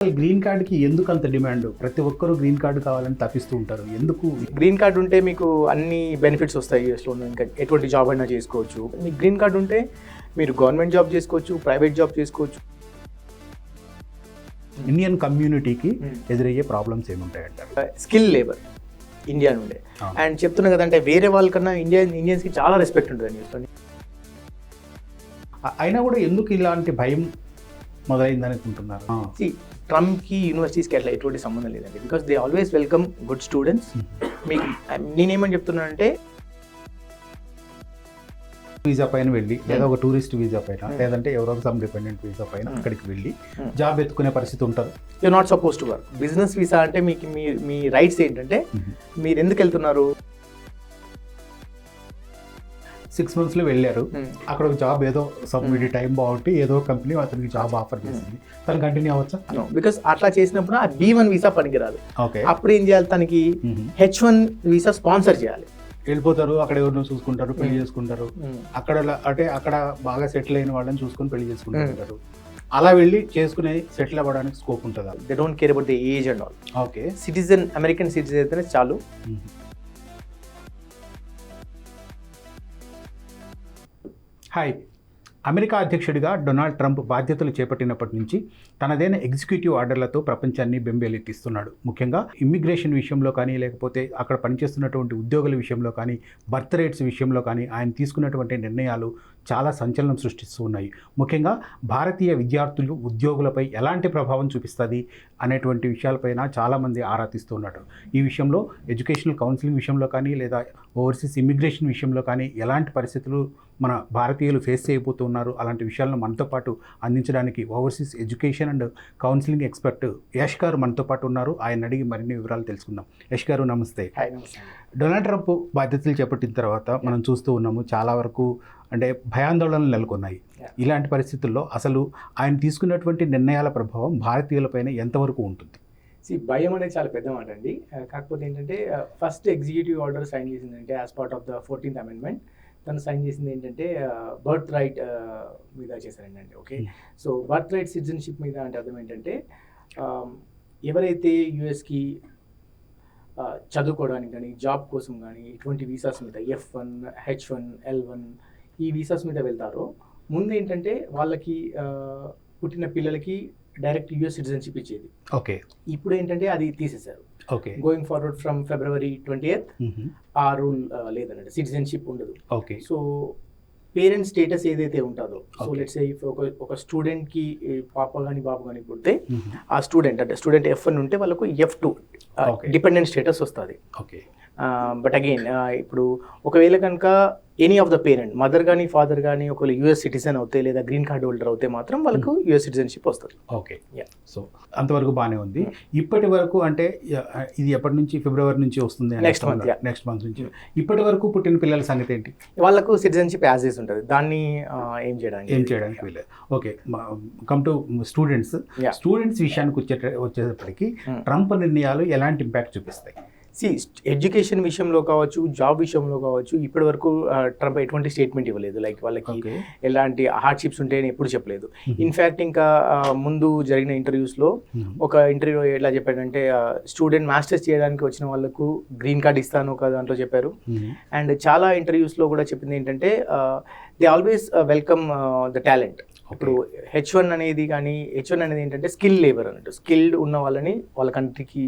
Green కార్డ్కి ఎందుకు అంత డిమాండ్? ప్రతి ఒక్కరూ గ్రీన్ కార్డు కావాలని తప్పిస్తూ ఉంటారు. ఎందుకు? గ్రీన్ కార్డ్ ఉంటే మీకు అన్ని బెనిఫిట్స్ వస్తాయి యూఎస్లో. ఇంకా ఎటువంటి జాబ్ అయినా చేసుకోవచ్చు. మీకు గ్రీన్ కార్డ్ ఉంటే మీరు గవర్నమెంట్ జాబ్ చేసుకోవచ్చు, ప్రైవేట్ జాబ్ చేసుకోవచ్చు. ఇండియన్ కమ్యూనిటీకి ఎదురయ్యే ప్రాబ్లమ్స్ ఏముంటాయంటారు? స్కిల్ లేబర్ ఇండియా నుండే. అండ్ చెప్తున్నా కదంటే వేరే వాళ్ళకన్నా ఇండియన్స్కి చాలా రెస్పెక్ట్ ఉంటుంది న్యూస్లో. అయినా కూడా ఎందుకు ఇలాంటి భయం మొదలైందని అనుకుంటున్నారు? ట్రంప్కి యూనివర్సిటీస్కి అట్లా ఎటువంటి సంబంధం లేదండి. Because they always welcome good students. మీకు నేనేమని చెప్తున్నానంటే వీసా పైన వెళ్ళి లేదా ఒక టూరిస్ట్ వీసా పైన లేదంటే ఎవరో సమ్ డిపెండెంట్ వీసా పైన అక్కడికి వెళ్ళి జాబ్ ఎత్తుకునే పరిస్థితి ఉంటుంది. You not suppose to work. Business visa అంటే మీకు మీ రైట్స్ ఏంటంటే మీరు ఎందుకు వెళ్తున్నారు? 6 monthsలో వెళ్ళారు, అక్కడ ఒక జాబ్ ఏదో సబ్మిట్ టైం బాగుంటే ఏదో కంపెనీ అతనికి జాబ్ ఆఫర్ చేసింది, తను కంటిన్యూ అవ్వచ్చా? బికాస్ అట్లా చేసినప్పుడు ఆ B1 వీసా పనికిరాదు. ఓకే, అప్పుడు ఏం చేయాలి? తనకి H1 వీసా స్పాన్సర్ చేయాలి. వెళ్ళిపోతారు, అక్కడ ఎవరినో చూసుకుంటారు, పెళ్లి చేసుకుంటారు. అక్కడ అంటే అక్కడ బాగా సెటిల్ అయిన వాళ్ళని చూసుకొని పెళ్లి చేసుకుంటారు. అలా వెళ్ళి చేసుకునే సెటిల్ అవ్వడానికి స్కోప్ ఉంటుందా? They don't care about the age and all. Okay, citizen, American citizen అయితేనే చాలు. హాయ్. అమెరికా అధ్యక్షుడిగా డొనాల్డ్ ట్రంప్ బాధ్యతలు చేపట్టినప్పటి నుంచి తనదైన ఎగ్జిక్యూటివ్ ఆర్డర్లతో ప్రపంచాన్ని బెంబేలెత్తిస్తున్నాడు. ముఖ్యంగా ఇమ్మిగ్రేషన్ విషయంలో కానీ లేకపోతే అక్కడ పనిచేస్తున్నటువంటి ఉద్యోగుల విషయంలో కానీ బర్త్ రేట్స్ విషయంలో కానీ ఆయన తీసుకున్నటువంటి నిర్ణయాలు చాలా సంచలనం సృష్టిస్తూ ఉన్నాయి. ముఖ్యంగా భారతీయ విద్యార్థులు ఉద్యోగులపై ఎలాంటి ప్రభావం చూపిస్తుంది అనేటువంటి విషయాలపైన చాలామంది ఆరా తీస్తున్నారు. ఈ విషయంలో ఎడ్యుకేషనల్ కౌన్సిలింగ్ విషయంలో కానీ లేదా ఓవర్సీస్ ఇమ్మిగ్రేషన్ విషయంలో కానీ ఎలాంటి పరిస్థితులు మన భారతీయులు ఫేస్ చేయబోతున్నారు, అలాంటి విషయాలను మనతో పాటు అందించడానికి overseas education and counselling expert Yash గారు మనతో పాటు ఉన్నారు. ఆయన అడిగి మరిన్ని వివరాలు తెలుసుకుందాం. యష్ గారు నమస్తే. డొనాల్డ్ ట్రంప్ బాధ్యతలు చేపట్టిన తర్వాత మనం చూస్తూ ఉన్నాము చాలా వరకు అంటే భయాందోళనలు నెలకొన్నాయి. ఇలాంటి పరిస్థితుల్లో అసలు ఆయన తీసుకున్నటువంటి నిర్ణయాల ప్రభావం భారతీయులపైన ఎంతవరకు ఉంటుంది? భయం అనేది చాలా పెద్ద మాట అండి. కాకపోతే ఏంటంటే ఫస్ట్ ఎగ్జిక్యూటివ్ ఆర్డర్ సైన్ చేసిందంటే as part of the 14th Amendment తను సైన్ చేసింది ఏంటంటే బర్త్ రైట్ మీద చేశారండి. Okay, so birth right citizenship మీద అంటే అర్థం ఏంటంటే ఎవరైతే యూఎస్కి చదువుకోవడానికి కానీ జాబ్ కోసం కానీ ఇటువంటి వీసాస్ మీద F1, H1, L1 ఈ వీసాస్ మీద వెళ్తారో ముందు ఏంటంటే వాళ్ళకి పుట్టిన పిల్లలకి డైరెక్ట్ యూఎస్ సిటిజన్షిప్ ఇచ్చేది. ఓకే, ఇప్పుడు ఏంటంటే అది తీసేశారు. Okay, going forward from February 20th ఆ రూల్ లేదన్నట్టు, సిటిజన్షిప్ ఉండదు. ఓకే, సో పేరెంట్ స్టేటస్ ఏదైతే ఉంటుందో, సో లెట్స్ సే ఒక స్టూడెంట్కి పాప కానీ బాబు కానీ పుడితే ఆ స్టూడెంట్ అంటే స్టూడెంట్ F1 ఉంటే వాళ్ళకు F2 డిపెండెంట్ స్టేటస్ వస్తుంది. ఓకే, బట్ అగైన్ ఇప్పుడు ఒకవేళ కనుక any of the parent mother కానీ ఫాదర్ కానీ ఒకవేళ యూఎస్ సిటిజన్ అవుతే లేదా గ్రీన్ కార్డ్ హోల్డర్ అవుతే మాత్రం వాళ్ళకు యూఎస్ సిటిజన్షిప్ వస్తుంది. ఓకే, సో అంతవరకు బాగానే ఉంది. ఇప్పటి వరకు అంటే ఇది ఎప్పటి నుంచి? ఫిబ్రవరి నుంచి వస్తుంది, నెక్స్ట్ మంత్ నుంచి. ఇప్పటి వరకు పుట్టిన పిల్లల సంగతి ఏంటి? వాళ్ళకు సిటిజన్షిప్ యాజ్ ఈజ్ ఉంటుంది, దాన్ని ఏం చేయడానికి వీలేదు. ఓకే, కమ్ టు స్టూడెంట్స్ విషయానికి వచ్చేటప్పటికి ట్రంప్ నిర్ణయాలు ఎలాంటి ఇంపాక్ట్ చూపిస్తాయి? ఎడ్యుకేషన్ విషయంలో కావచ్చు, జాబ్ విషయంలో కావచ్చు, ఇప్పటి వరకు ట్రంప్ ఎటువంటి స్టేట్మెంట్ ఇవ్వలేదు. లైక్ వాళ్ళకి ఎలాంటి హార్డ్షిప్స్ ఉంటాయని ఎప్పుడు చెప్పలేదు. ఇన్ఫ్యాక్ట్ ఇంకా ముందు జరిగిన ఇంటర్వ్యూస్లో ఒక ఇంటర్వ్యూ ఎలా చెప్పాడంటే స్టూడెంట్ మాస్టర్స్ చేయడానికి వచ్చిన వాళ్ళకు గ్రీన్ కార్డ్ ఇస్తాను ఒక దాంట్లో చెప్పారు. అండ్ చాలా ఇంటర్వ్యూస్లో కూడా చెప్పింది ఏంటంటే they always welcome the talent. ఇప్పుడు H1 అనేది కానీ H1 అనేది ఏంటంటే స్కిల్ లేబర్ అన్నట్టు, స్కిల్డ్ ఉన్న వాళ్ళని వాళ్ళ కంట్రీకి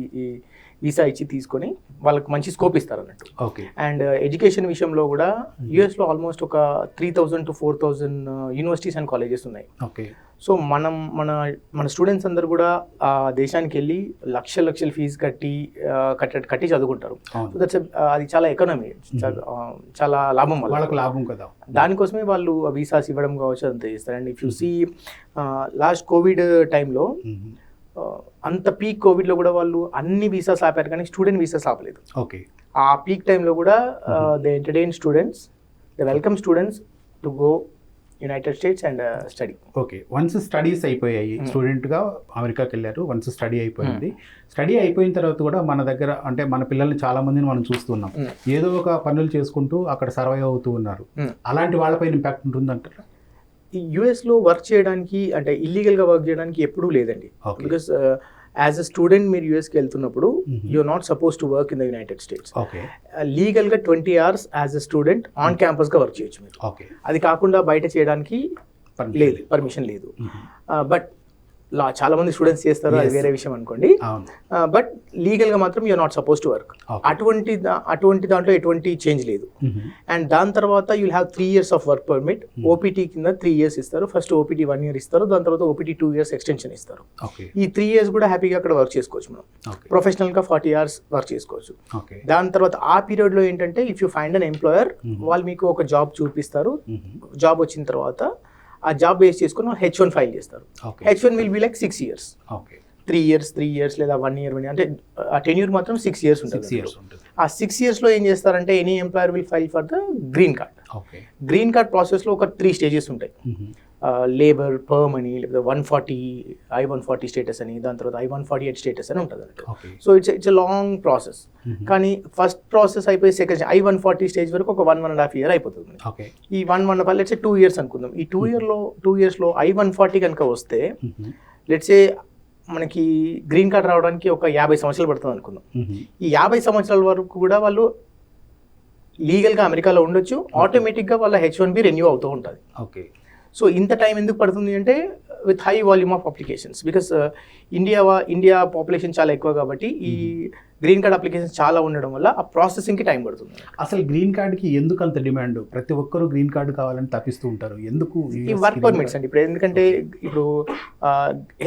వీసా ఇచ్చి తీసుకొని వాళ్ళకి మంచి స్కోప్ ఇస్తారు అన్నట్టు. ఓకే, అండ్ ఎడ్యుకేషన్ విషయంలో కూడా యూఎస్లో ఆల్మోస్ట్ ఒక 3,000 to 4,000 యూనివర్సిటీస్ అండ్ కాలేజెస్ ఉన్నాయి. ఓకే, సో మన స్టూడెంట్స్ అందరు కూడా ఆ దేశానికి వెళ్ళి లక్షల ఫీజు కట్టి చదువుకుంటారు. సో దట్స్ అది చాలా ఎకానమీ, చాలా లాభం వాళ్ళకి లాభం కదా. దానికోసమే వాళ్ళు వీసాస్ ఇవ్వడం కావచ్చు అంత చేస్తారు. And if you see last COVID టైంలో అంత పీక్ కోవిడ్లో కూడా వాళ్ళు అన్ని వీసాస్ ఆపారు కానీ స్టూడెంట్ వీసాస్ ఆపలేదు. ఓకే, ఆ పీక్ టైంలో కూడా they entertain students, they welcome students to go United States and study. Okay, once studies అయిపోయాయి, స్టూడెంట్గా అమెరికాకి వెళ్ళారు, వన్స్ స్టడీ అయిపోయింది. స్టడీ అయిపోయిన తర్వాత కూడా మన దగ్గర అంటే మన పిల్లల్ని చాలా మందిని మనం చూస్తున్నాం, ఏదో ఒక పనులు చేసుకుంటూ అక్కడ సర్వైవ్ అవుతూ ఉన్నారు. అలాంటి వాళ్ళపైన ఇంపాక్ట్ ఉంటుందంటారా? యుఎస్లో వర్క్ చేయడానికి అంటే ఇల్లీగల్గా వర్క్ చేయడానికి ఎప్పుడూ లేదండి. Okay. Because as a student మీరు యూఎస్కి వెళ్తున్నప్పుడు you're not suppose to work in the United States. Okay లీగల్గా 20 hours as a student on క్యాంపస్గా వర్క్ చేయొచ్చు మీరు. ఓకే అది కాకుండా బయట చేయడానికి లేదు, పర్మిషన్ లేదు. బట్ చాలా మంది స్టూడెంట్స్ చేస్తారు, అది వేరే విషయం అనుకోండి. అవును బట్ లీగల్గా మాత్రం you're not suppose to work. Okay. అటువంటి దాంట్లో ఎటువంటి చేంజ్ లేదు. అండ్ దాని తర్వాత you'll have 3 years of work permit. OPT కింద 3 years ఇస్తారు. ఫస్ట్ ఓపీటీ 1 year ఇస్తారు, దాని తర్వాత ఓపీటీ 2 years ఎక్స్టెన్షన్ ఇస్తారు. ఓకే ఈ 3 years కూడా హ్యాపీగా అక్కడ వర్క్ చేసుకోవచ్చు మనం. ఓకే ప్రొఫెషనల్గా 40 hours వర్క్ చేసుకోవచ్చు. ఓకే దాని తర్వాత ఆ పీరియడ్లో ఏంటంటే if you find an employer, వాళ్ళు మీకు ఒక జాబ్ చూపిస్తారు. జాబ్ వచ్చిన తర్వాత ఆ జాబ్ బేస్ చేసుకుని H1 ఫైల్ చేస్తారు. Okay H1 will be like 6 years. Okay 3 years లేదా 1 year అంటే ఆ టెన్యూర్ మాత్రం 6 years 6 ఉంటుంది. years ఉంటుంది. ఆ 6 yearsలో ఏం చేస్తారంటే any employer will file for the green card. Okay green card ప్రాసెస్లో ఒక 3 stages ఉంటాయి. లేబర్, పర్మ్ అని, లేకపోతే 140 I-140 స్టేటస్ అని, దాని తర్వాత I-148 స్టేటస్ అని ఉంటుంది అన్నట్టు. Okay so it's a long process. కానీ ఫస్ట్ ప్రాసెస్ అయిపోయి సెకండ్ I-140 స్టేజ్ వరకు ఒక 1.5 year అయిపోతుంది. ఓకే ఈ 1.5 లెట్స్ 2 years అనుకుందాం. ఈ 2 yearsలో I-140 కనుక వస్తే లెట్స్ మనకి గ్రీన్ కార్డ్ రావడానికి ఒక 50 సంవత్సరాలు పడుతుంది అనుకుందాం. ఈ 50 సంవత్సరాల వరకు కూడా వాళ్ళు లీగల్గా అమెరికాలో ఉండొచ్చు. ఆటోమేటిక్గా వాళ్ళ H1B రెన్యూ అవుతూ ఉంటుంది. ఓకే సో ఇంత టైం ఎందుకు పడుతుంది అంటే with high volume of applications. Because India population చాలా ఎక్కువ కాబట్టి ఈ గ్రీన్ కార్డ్ అప్లికేషన్స్ చాలా ఉండడం వల్ల ఆ ప్రాసెసింగ్కి టైం పడుతుంది. అసలు గ్రీన్ కార్డ్కి ఎందుకు అంత డిమాండ్? ప్రతి ఒక్కరు గ్రీన్ కార్డు కావాలని తప్పిస్తూ ఉంటారు. ఎందుకు ఈ వర్క్ పర్మిట్స్ అండి. ఇప్పుడు ఎందుకంటే ఇప్పుడు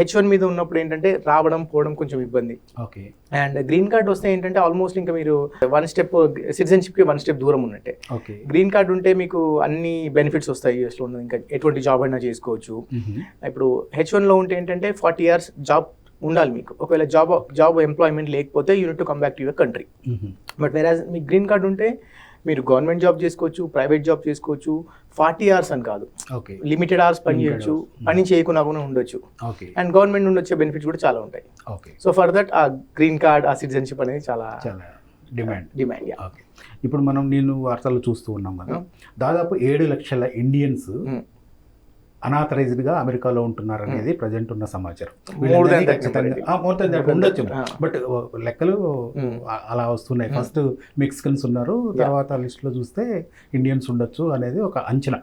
H1 మీద ఉన్నప్పుడు ఏంటంటే రావడం పోవడం కొంచెం ఇబ్బంది. ఓకే అండ్ గ్రీన్ కార్డ్ వస్తే ఏంటంటే ఆల్మోస్ట్ ఇంకా మీరు సిటిజన్షిప్కి 1 step దూరం ఉన్నట్టే. ఓకే గ్రీన్ కార్డ్ ఉంటే మీకు అన్ని బెనిఫిట్స్ వస్తాయి యూఎస్లో ఉన్నది. ఇంకా ఎటువంటి జాబ్ అయినా చేసుకోవచ్చు. ఇప్పుడు H1లో ఉంటే ఏంటంటే 40 hours జాబ్ ఉండాలి మీకు. ఒకవేళ జాబ్ ఎంప్లాయ్మెంట్ లేకపోతే you need to come back to your country. But whereas మీకు గ్రీన్ కార్డ్ ఉంటే మీరు గవర్నమెంట్ జాబ్ చేసుకోవచ్చు, ప్రైవేట్ జాబ్ చేసుకోవచ్చు. 40 hours అని కాదు, ఓకే లిమిటెడ్ hours పని చేయొచ్చు, పని చేయకుండా కూడా ఉండొచ్చు. ఓకే అండ్ గవర్నమెంట్ నుండి వచ్చే బెనిఫిట్స్ కూడా చాలా ఉంటాయి. ఓకే సో ఫర్ దట్ ఆ గ్రీన్ కార్డ్, ఆ సిటిజన్షిప్ అనేది చాలా చాలా డిమాండ్. యా. ఓకే ఇప్పుడు నేను వార్తలు చూస్తూ ఉన్నాం కదా, దాదాపు 7 లక్షల ఇండియన్స్ అనాథరైజ్డ్గా అమెరికాలో ఉంటున్నారు అనేది ప్రజెంట్ ఉన్న సమాచారం. More than that more than that ఉండొచ్చు, బట్ లెక్కలు అలా వస్తున్నాయి. ఫస్ట్ మెక్సికన్స్ ఉన్నారు, తర్వాత లిస్ట్లో చూస్తే ఇండియన్స్ ఉండొచ్చు అనేది ఒక అంచనా.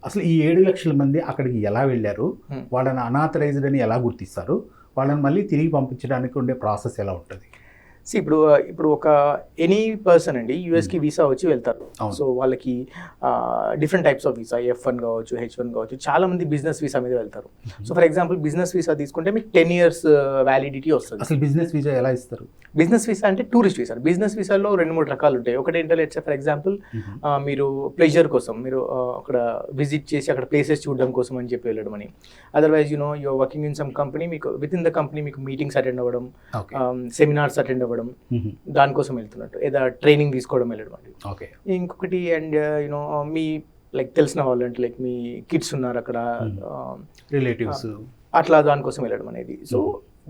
అసలు ఈ 7 లక్షల మంది అక్కడికి ఎలా వెళ్ళారు, వాళ్ళని అనాథరైజ్డ్ అని ఎలా గుర్తిస్తారు, వాళ్ళని మళ్ళీ తిరిగి పంపించడానికి ఉండే ప్రాసెస్ ఎలా ఉంటుంది? ఇప్పుడు ఒక ఎనీ పర్సన్ అండి యూఎస్కి వీసా వచ్చి వెళ్తారు. సో వాళ్ళకి different types of visa, F1 కావచ్చు, H1 కావచ్చు. చాలా మంది బిజినెస్ వీసా మీద వెళ్తారు. So for example business visa తీసుకుంటే మీకు 10 years వ్యాలిడిటీ వస్తుంది. అసలు బిజినెస్ వీసా ఎలా ఇస్తారు? బిజినెస్ వీసా అంటే టూరిస్ట్ వీసా. బిజినెస్ వీసాలో 2-3 రకాలు ఉంటాయి. ఒకటి ఏంటంటే ఫర్ ఎగ్జాంపుల్ మీరు ప్లెజర్ కోసం, మీరు అక్కడ విజిట్ చేసి అక్కడ ప్లేసెస్ చూడడం కోసం అని చెప్పి వెళ్ళడం అని. Otherwise you're working in some company, మీకు విత్ ఇన్ ద కంపెనీ మీకు మీటింగ్స్ అటెండ్ అవ్వడం, సెమినార్స్ అటెండ్ అవ్వడం, దానికోసం వెళ్తున్నట్టు, ఏదో ట్రైనింగ్ తీసుకోవడం వెళ్ళడం అండి. ఓకే ఇంకొకటి అండ్ మీ లైక్ తెలిసిన వాళ్ళు అంటే లైక్ మీ కిడ్స్ ఉన్నారు అక్కడ, రిలేటివ్స్, అట్లా దానికోసం వెళ్ళడం అనేది. సో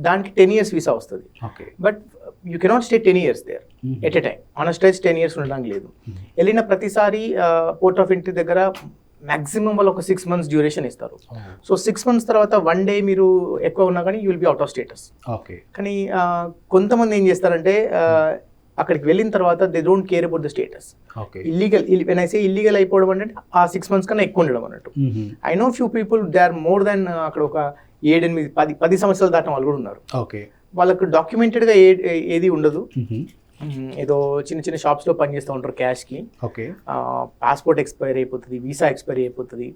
దానికి 10 years వీసా వస్తుంది. Okay but you cannot stay 10 years there at a time. On a stretch 10 years ఉండడానికి లేదు. వెళ్ళిన ప్రతిసారి పోర్ట్ ఆఫ్ ఎంట్రీ దగ్గర మ్యాక్సిమం వాళ్ళు ఒక 6 months డ్యూరేషన్ ఇస్తారు. సో 6 months తర్వాత 1 day మీరు ఎక్కువ ఉన్నా కానీ you will be out of status. Okay కానీ కొంతమంది ఏం చేస్తారంటే అక్కడికి వెళ్ళిన తర్వాత they don't care about the status. Okay when I say illegal అయిపోవడం అంటే ఆ 6 months కన్నా ఎక్కువ ఉండడం అన్నట్టు. I know few people they are more than అక్కడ ఒక 7-8-10 సంవత్సరాలు దాటిన వాళ్ళు కూడా ఉన్నారు. ఓకే వాళ్ళకు డాక్యుమెంటెడ్గా ఏది ఉండదు. ఏదో చిన్న చిన్న షాప్స్లో పనిచేస్తూ ఉంటారు క్యాష్కి. ఓకే పాస్పోర్ట్ ఎక్స్పైర్ అయిపోతుంది, వీసా ఎక్స్పైర్ అయిపోతుంది.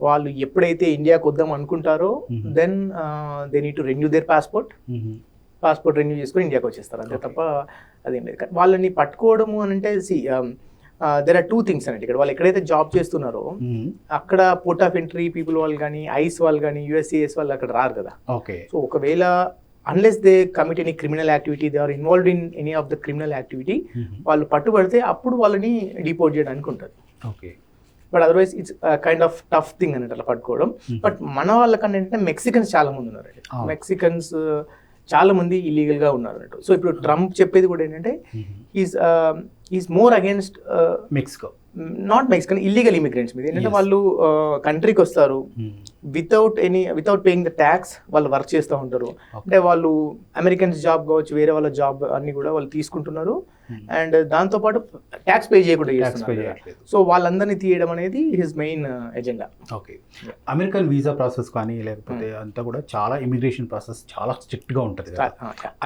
వాళ్ళు ఎప్పుడైతే ఇండియాకి వద్దాం అనుకుంటారో then they need to renew their passport renew చేసుకుని ఇండియాకి వచ్చేస్తారు. అంతే తప్ప అదేం లేదు. వాళ్ళని పట్టుకోవడము అని అంటే దెర్ ఆర్ 2 things అండి. ఇక్కడ వాళ్ళు ఎక్కడైతే జాబ్ చేస్తున్నారో అక్కడ పోర్ట్ ఆఫ్ ఎంట్రీ పీపుల్ వాళ్ళు కానీ, ఐస్ వాళ్ళు కానీ, USCIS వాళ్ళు అక్కడ రారు కదా. ఓకే సో ఒకవేళ unless they commit any criminal activity, they are involved in any of the criminal activity, వాళ్ళు పట్టుబడితే అప్పుడు వాళ్ళని డిపోర్ట్ చేయడానికి ఉంటుంది. Okay but otherwise it's kind of tough thing అన్నట్టు అలా పట్టుకోవడం. బట్ మన వాళ్ళకన్నా ఏంటంటే మెక్సికన్స్ చాలా మంది ఉన్నారండి. మెక్సికన్స్ చాలా మంది ఇల్లీగల్గా ఉన్నారు అన్నట్టు. సో ఇప్పుడు ట్రంప్ చెప్పేది కూడా ఏంటంటే is more against not Mexican, illegal immigrants మీద ఏంటంటే వాళ్ళు కంట్రీకి వస్తారు వితౌట్ పేయింగ్ ద ట్యాక్స్, వాళ్ళు వర్క్ చేస్తూ ఉంటారు. అంటే వాళ్ళు అమెరికన్స్ జాబ్ కావచ్చు, వేరే వాళ్ళ జాబ్ అన్ని కూడా వాళ్ళు తీసుకుంటున్నారు అండ్ దాంతోపాటు ట్యాక్స్ పే చేయకుండా చేస్తున్నారు. సో వాళ్ళందరినీ తీయడం అనేది his main agenda. Okay, American visa process కానీ లేకపోతే అంతా కూడా చాలా ఇమిగ్రేషన్ ప్రాసెస్ చాలా స్ట్రిక్ట్గా ఉంటుంది కదా.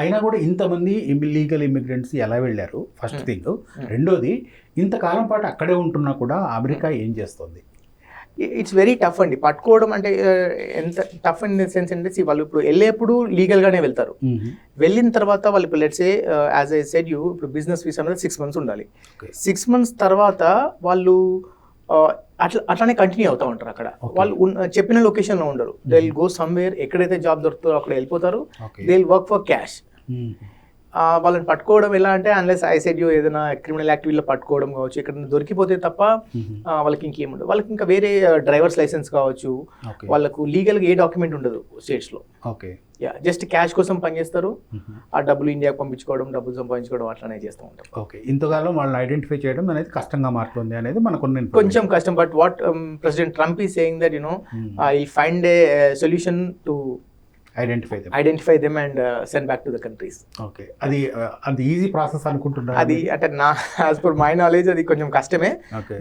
అయినా కూడా ఇంతమంది ఇల్లీగల్ ఇమిగ్రెంట్స్ ఎలా వెళ్ళారు ఫస్ట్ థింగ్. రెండోది, ఇంతకాలం పాటు అక్కడే ఉంటున్నా కూడా అమెరికా ఏం చేస్తుంది? ఇట్స్ వెరీ టఫ్ అండి పట్టుకోవడం. అంటే ఎంత టఫ్ ఇన్ ద సెన్స్ అంటే వాళ్ళు ఇప్పుడు వెళ్ళేప్పుడు లీగల్గానే వెళ్తారు. వెళ్ళిన తర్వాత వాళ్ళు ఇప్పుడు let's say as I said you, ఇప్పుడు బిజినెస్ వీసా అనేది 6 months ఉండాలి. 6 months తర్వాత వాళ్ళు అట్లానే కంటిన్యూ అవుతూ ఉంటారు అక్కడ. వాళ్ళు చెప్పిన లొకేషన్లో ఉండరు. దే విల్ గో సమ్వేర్, ఎక్కడైతే జాబ్ దొరుకుతారో అక్కడ వెళ్ళిపోతారు. They will work for cash. వాళ్ళని పట్టుకోవడం ఎలా అంటే అన్లెస్ ఐ సెడ్ యూ ఏదైనా క్రిమినల్ యాక్టివిటీలో పట్టుకోవడం కావచ్చు, ఇక్కడ దొరికిపోతే తప్ప వాళ్ళకి ఇంకేముండదు. వాళ్ళకి ఇంకా వేరే డ్రైవర్స్ లైసెన్స్ కావచ్చు, వాళ్ళకు లీగల్గా ఏ డాక్యుమెంట్ ఉండదు స్టేట్స్లో. ఓకే, జస్ట్ క్యాష్ కోసం పనిచేస్తారు. ఆ డబ్బులు ఇండియాకి పంపించుకోవడం, డబ్బులు సంపాదించుకోవడం అట్లానే చేస్తూ ఉంటారు. ఓకే, ఇంతకాలం వాళ్ళని ఐడెంటిఫై చేయడం అనేది కష్టంగా మారుతుంది అనేది మనకు కొంచెం కష్టం. But what president Trump is saying that I find a solution to identify them and send back to the countries. Okay, అది ఈజీ ప్రాసెస్ అనుకుంటున్నారు. అది అంటే నా యాజ్ పర్ మై నాలెడ్జ్ అది కొంచెం కష్టమే.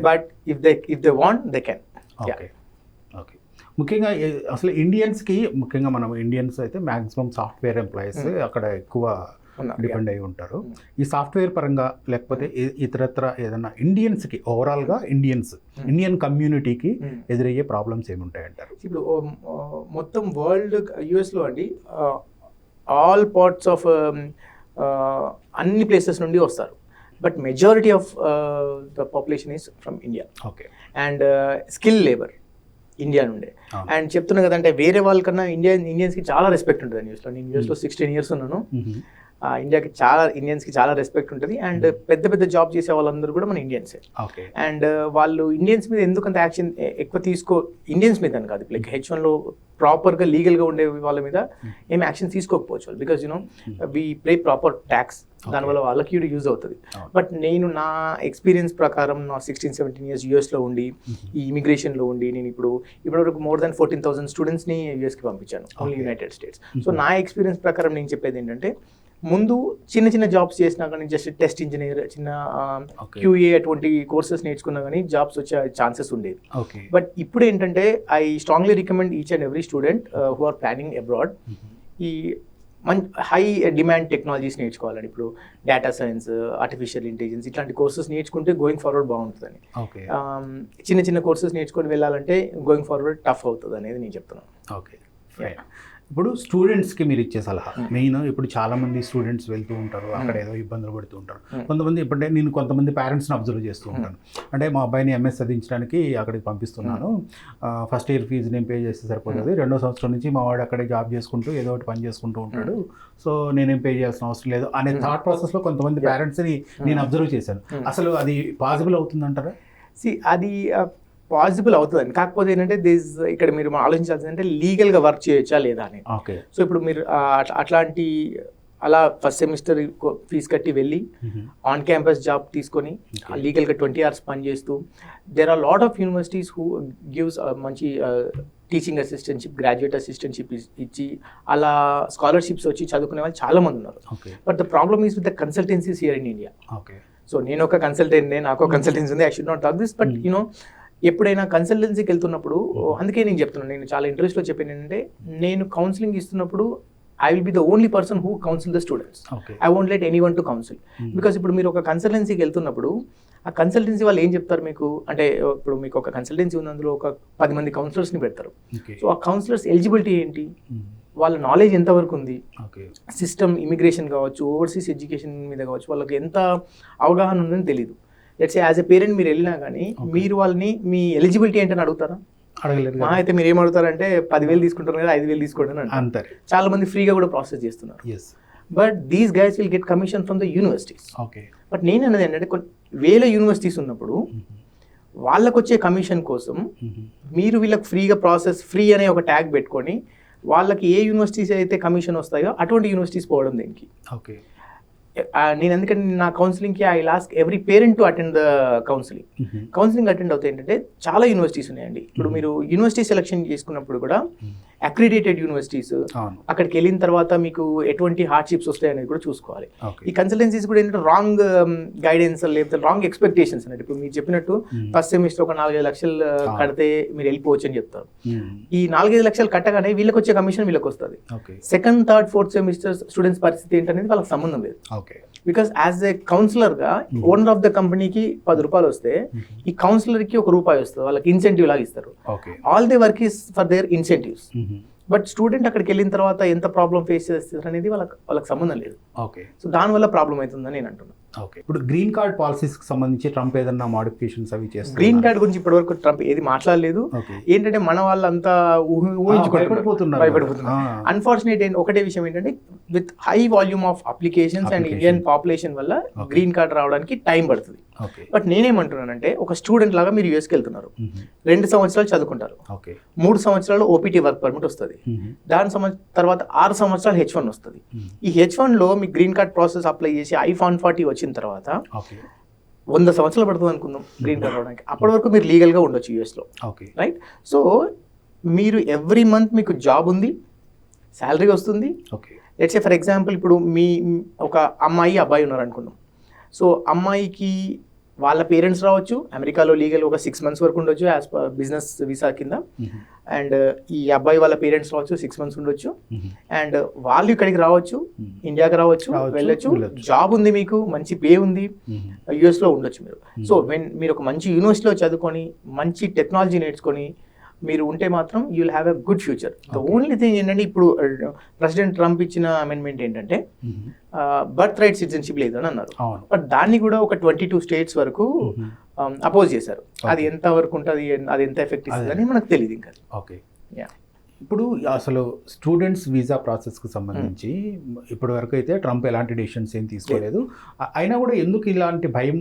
But if they want they can. Okay, okay. ముఖ్యంగా అసలు ఇండియన్స్కి, ముఖ్యంగా మనం ఇండియన్స్ అయితే మ్యాక్సిమం సాఫ్ట్వేర్ ఎంప్లాయీస్ అక్కడ ఎక్కువ డిపెండ్ అయి ఉంటారు. ఈ సాఫ్ట్వేర్ పరంగా లేకపోతే ఇతరత్ర ఏదైనా ఇండియన్స్కి ఓవరాల్గా ఇండియన్ కమ్యూనిటీకి ఎదురయ్యే ప్రాబ్లమ్స్ ఏముంటాయంటారు? ఇప్పుడు మొత్తం వరల్డ్ యుఎస్లో అండి ఆల్ పార్ట్స్ ఆఫ్ అన్ని ప్లేసెస్ నుండి వస్తారు. But majority of the population is from India. Okay, and skill labour India నుండే. అండ్ చెప్తున్నా కదంటే వేరే వాళ్ళకన్నా ఇండియన్స్కి చాలా రెస్పెక్ట్ ఉంటుంది న్యూస్లో. నేను న్యూస్లో 16 years ఉన్నాను. ఇండియన్స్కి చాలా రెస్పెక్ట్ ఉంటుంది. అండ్ పెద్ద పెద్ద జాబ్ చేసే వాళ్ళందరూ కూడా మన ఇండియన్సే. అండ్ వాళ్ళు ఇండియన్స్ మీద ఎందుకంత యాక్షన్ ఎక్కువ ఇండియన్స్ మీద అని కాదు, లైక్ H1లో ప్రాపర్గా లీగల్గా ఉండే వాళ్ళ మీద ఏం యాక్షన్ తీసుకోకపోవచ్చు. Because we pay proper tax, దానివల్ల వాళ్ళకి యూజ్ అవుతుంది. బట్ నేను నా ఎక్స్పీరియన్స్ ప్రకారం నా 16-17 years యూఎస్లో ఉండి ఈ ఇమిగ్రేషన్లో ఉండి నేను ఇప్పటివరకు more than 14,000 స్టూడెంట్స్ని యూఎస్కి పంపించాను, ఓన్లీ యునైటెడ్ స్టేట్స్. సో నా ఎక్స్పీరియన్స్ ప్రకారం నేను చెప్పేది ఏంటంటే, ముందు చిన్న జాబ్స్ చేసినా కానీ, జస్ట్ టెస్ట్ ఇంజనీర్, చిన్న QA అటువంటి కోర్సెస్ నేర్చుకున్నా కానీ జాబ్స్ వచ్చే ఛాన్సెస్ ఉండేది. బట్ ఇప్పుడు ఏంటంటే I strongly recommend each and every student who are planning abroad ఈ హై డిమాండ్ టెక్నాలజీస్ నేర్చుకోవాలని. ఇప్పుడు డేటా సైన్స్, ఆర్టిఫిషియల్ ఇంటెలిజెన్స్ ఇట్లాంటి కోర్సెస్ నేర్చుకుంటే గోయింగ్ ఫార్వర్డ్ బాగుంటుందని. చిన్న కోర్సెస్ నేర్చుకొని వెళ్ళాలంటే గోయింగ్ ఫార్వర్డ్ టఫ్ అవుతుంది అనేది నేను చెప్తున్నాను. ఓకే, ఇప్పుడు స్టూడెంట్స్కి మీరు ఇచ్చే సలహా మెయిన్, ఇప్పుడు చాలామంది స్టూడెంట్స్ వెళ్తూ ఉంటారు, అక్కడ ఏదో ఇబ్బందులు పడుతూ ఉంటారు. కొంతమంది ఇప్పుడే నేను కొంతమంది పేరెంట్స్ని అబ్జర్వ్ చేస్తూ ఉంటాను. అంటే మా అబ్బాయిని MS చదివించడానికి అక్కడికి పంపిస్తున్నాను, ఫస్ట్ ఇయర్ ఫీజు నేను పే చేస్తే సరిపోతుంది, 2వ సంవత్సరం నుంచి మా వాడు అక్కడే జాబ్ చేసుకుంటూ ఏదో ఒకటి పని చేసుకుంటూ ఉంటాడు, సో నేనేం పే చేయాల్సిన అవసరం లేదు అనే థాట్ ప్రాసెస్లో కొంతమంది పేరెంట్స్ని నేను అబ్జర్వ్ చేశాను. అసలు అది పాసిబుల్ అవుతుందంటారా? అది పాసిబుల్ అవుతుందండి. కాకపోతే ఏంటంటే ఇక్కడ మీరు ఆలోచించాల్సింది అంటే లీగల్గా వర్క్ చేయొచ్చా లేదా అని. సో ఇప్పుడు మీరు అలా ఫస్ట్ సెమిస్టర్ ఫీజు కట్టి వెళ్ళి ఆన్ క్యాంపస్ జాబ్ తీసుకొని లీగల్గా 20 hours పని చేస్తూ, there are lot of universities who gives మంచి టీచింగ్ అసిస్టెంట్షిప్, గ్రాడ్యుయేట్ అసిస్టెంట్షిప్ ఇచ్చి అలా స్కాలర్షిప్స్ వచ్చి చదువుకునే వాళ్ళు చాలా మంది ఉన్నారు. But the problem is with the consultancies here in India. So నేను ఒక కన్సల్టెంట్, నాకు ఒక కన్సల్టెన్సీ ఉంది, I should not talk this. But ఎప్పుడైనా కన్సల్టెన్సీకి వెళ్తున్నప్పుడు, అందుకే నేను చెప్తున్నాను, నేను చాలా ఇంట్రెస్ట్లో చెప్పాను ఏంటంటే, నేను కౌన్సిలింగ్ ఇస్తున్నప్పుడు I will be the only person who council the students. I won't let anyone to counsel. Because ఇప్పుడు మీరు ఒక కన్సల్టెన్సీకి వెళ్తున్నప్పుడు ఆ కన్సల్టెన్సీ వాళ్ళు ఏం చెప్తారు మీకు అంటే, ఇప్పుడు మీకు ఒక కన్సల్టెన్సీ ఉంది, అందులో ఒక 10 మంది కౌన్సిలర్స్ని పెడతారు. సో ఆ కౌన్సిలర్స్ ఎలిజిబిలిటీ ఏంటి, వాళ్ళ నాలెడ్జ్ ఎంతవరకు ఉంది, సిస్టమ్ ఇమిగ్రేషన్ కావచ్చు, ఓవర్సీస్ ఎడ్యుకేషన్ మీద కావచ్చు, వాళ్ళకి ఎంత అవగాహన ఉందని తెలియదు. Let's say as a parent మీరు వెళ్ళినా కానీ మీరు వాళ్ళని మీ ఎలిజిబిలిటీ ఏంటని అడుగుతారా? అడగలేదు. మా అయితే మీరు ఏం అడుగుతారంటే 10,000 తీసుకుంటారు కదా, 5,000 తీసుకోండి అని అంటారు. చాలా మంది ఫ్రీగా కూడా ప్రాసెస్ చేస్తున్నారు. But these guys will get commission from the universities. But నేను అన్నది ఏంటంటే, వేల యూనివర్సిటీస్ ఉన్నప్పుడు వాళ్ళకు వచ్చే కమిషన్ కోసం మీరు వీళ్ళకి ఫ్రీగా ప్రాసెస్, ఫ్రీ అనే ఒక ట్యాగ్ పెట్టుకొని వాళ్ళకి ఏ యూనివర్సిటీస్ అయితే కమిషన్ వస్తాయో అటువంటి యూనివర్సిటీస్ పోవడం దేనికి? నేను ఎందుకంటే నా కౌన్సిలింగ్కి I lost every parent to attend the counselling attend అవుతాయి ఏంటంటే చాలా యూనివర్సిటీస్ ఉన్నాయండి. ఇప్పుడు మీరు యూనివర్సిటీ సెలెక్షన్ చేసుకున్నప్పుడు కూడా అక్రిడేటెడ్ యూనివర్సిటీస్, అక్కడికి వెళ్ళిన తర్వాత మీకు ఎటువంటి హార్డ్షిప్స్ వస్తాయి అనేది కూడా చూసుకోవాలి. ఈ కన్సల్టెన్సీస్ కూడా ఏంటంటే రాంగ్ గైడెన్స్ లేకపోతే రాంగ్ ఎక్స్పెక్టేషన్స్ అన్నట్టు. ఇప్పుడు మీరు చెప్పినట్టు ఫస్ట్ సెమిస్టర్ ఒక 4-5 లక్షలు కడితే మీరు వెళ్ళిపోవచ్చు అని చెప్తారు. ఈ 4-5 లక్షలు కట్టగానే వీళ్ళకి వచ్చే కమిషన్ వీళ్ళకి వస్తుంది. Second, third, fourth semester students పరిస్థితి ఏంటనేది వాళ్ళకి సంబంధం లేదు. బికాస్ యాజ్ ఏ కౌన్సిలర్ గా ఓనర్ ఆఫ్ ద కంపెనీకి 10 రూపాయలు వస్తే ఈ కౌన్సిలర్ కి ₹1 వస్తుంది. వాళ్ళకి ఇన్సెంటివ్ లాగా ఇస్తారు. All they work is for their incentives. But student అక్కడికి వెళ్ళిన తర్వాత ఎంత ప్రాబ్లం ఫేస్ చేస్తారు అనేది వాళ్ళకి సంబంధం లేదు. సో దానివల్ల ప్రాబ్లం అవుతుందని నేను అంటున్నాను. ఇప్పుడు గ్రీన్ కార్డ్ పాలసీస్కి సంబంధించి ట్రంప్ ఏదన్నా మోడిఫికేషన్స్ అవి చేస్తారు? గ్రీన్ కార్డ్ గురించి ఇప్పటివరకు ట్రంప్ ఏది మాట్లాడలేదు. ఏంటంటే మన వాళ్ళంతా భయపడిపోతున్నారు. అన్ఫార్చునేట్ ఒకటే విషయం ఏంటంటే with high volume of applications and Indian population వల్ల గ్రీన్ కార్డ్ రావడానికి టైం పడుతుంది. బట్ నేనేమంటున్నానంటే ఒక స్టూడెంట్ లాగా మీరు యూఎస్కి వెళ్తున్నారు, 2 సంవత్సరాలు చదువుకుంటారు, 3 సంవత్సరాలు ఓపీటీ వర్క్ పర్మిట్ వస్తుంది, దాని తర్వాత 6 సంవత్సరాలు H1 వస్తుంది. ఈ H1 లో మీకు గ్రీన్ కార్డ్ ప్రాసెస్ అప్లై చేసి I-140 వచ్చిన తర్వాత 100 సంవత్సరాలు పడుతుంది అనుకుందాం గ్రీన్ కార్డ్ రావడానికి. అప్పటి వరకు మీరు లీగల్గా ఉండొచ్చు యూఎస్లో, రైట్? సో మీరు ఎవ్రీ మంత్ మీకు జాబ్ ఉంది, శాలరీ వస్తుంది. లెట్స్ సే ఫర్ ఎగ్జాంపుల్ ఇప్పుడు మీ ఒక అమ్మాయి అబ్బాయి ఉన్నారు అనుకుందాం. సో అమ్మాయికి వాళ్ళ పేరెంట్స్ రావచ్చు, అమెరికాలో లీగల్ ఒక 6 మంత్స్ వరకు ఉండొచ్చు యాజ్ పర్ బిజినెస్ వీసా కింద. అండ్ ఈ అబ్బాయి వాళ్ళ పేరెంట్స్ రావచ్చు, 6 మంత్స్ ఉండొచ్చు. అండ్ వాళ్ళు ఇక్కడికి రావచ్చు, ఇండియాకి రావచ్చు, వెళ్ళొచ్చు. జాబ్ ఉంది, మీకు మంచి పే ఉంది, యూఎస్లో ఉండొచ్చు మీరు. సో మీరు ఒక మంచి యూనివర్సిటీలో చదువుకొని మంచి టెక్నాలజీ నేర్చుకొని మీరు ఉంటే మాత్రం you will have a good future. The only thing ఏంటంటే ఇప్పుడు ప్రెసిడెంట్ ట్రంప్ ఇచ్చిన అమెండ్మెంట్ ఏంటంటే బర్త్ రైట్ సిటిజన్షిప్ లేదని అన్నారు. బట్ దాన్ని కూడా ఒక 22 స్టేట్స్ వరకు అపోజ్ చేశారు. అది ఎంత వరకు ఉంటుంది, అది ఎంత ఎఫెక్ట్ ఇస్తుంది అని మనకు తెలియదు ఇంకా. ఇప్పుడు అసలు స్టూడెంట్స్ వీసా ప్రాసెస్కి సంబంధించి ఇప్పటి వరకు అయితే ట్రంప్ ఎలాంటి డెసిషన్స్ ఏం తీసుకోలేదు. అయినా కూడా ఎందుకు ఇలాంటి భయం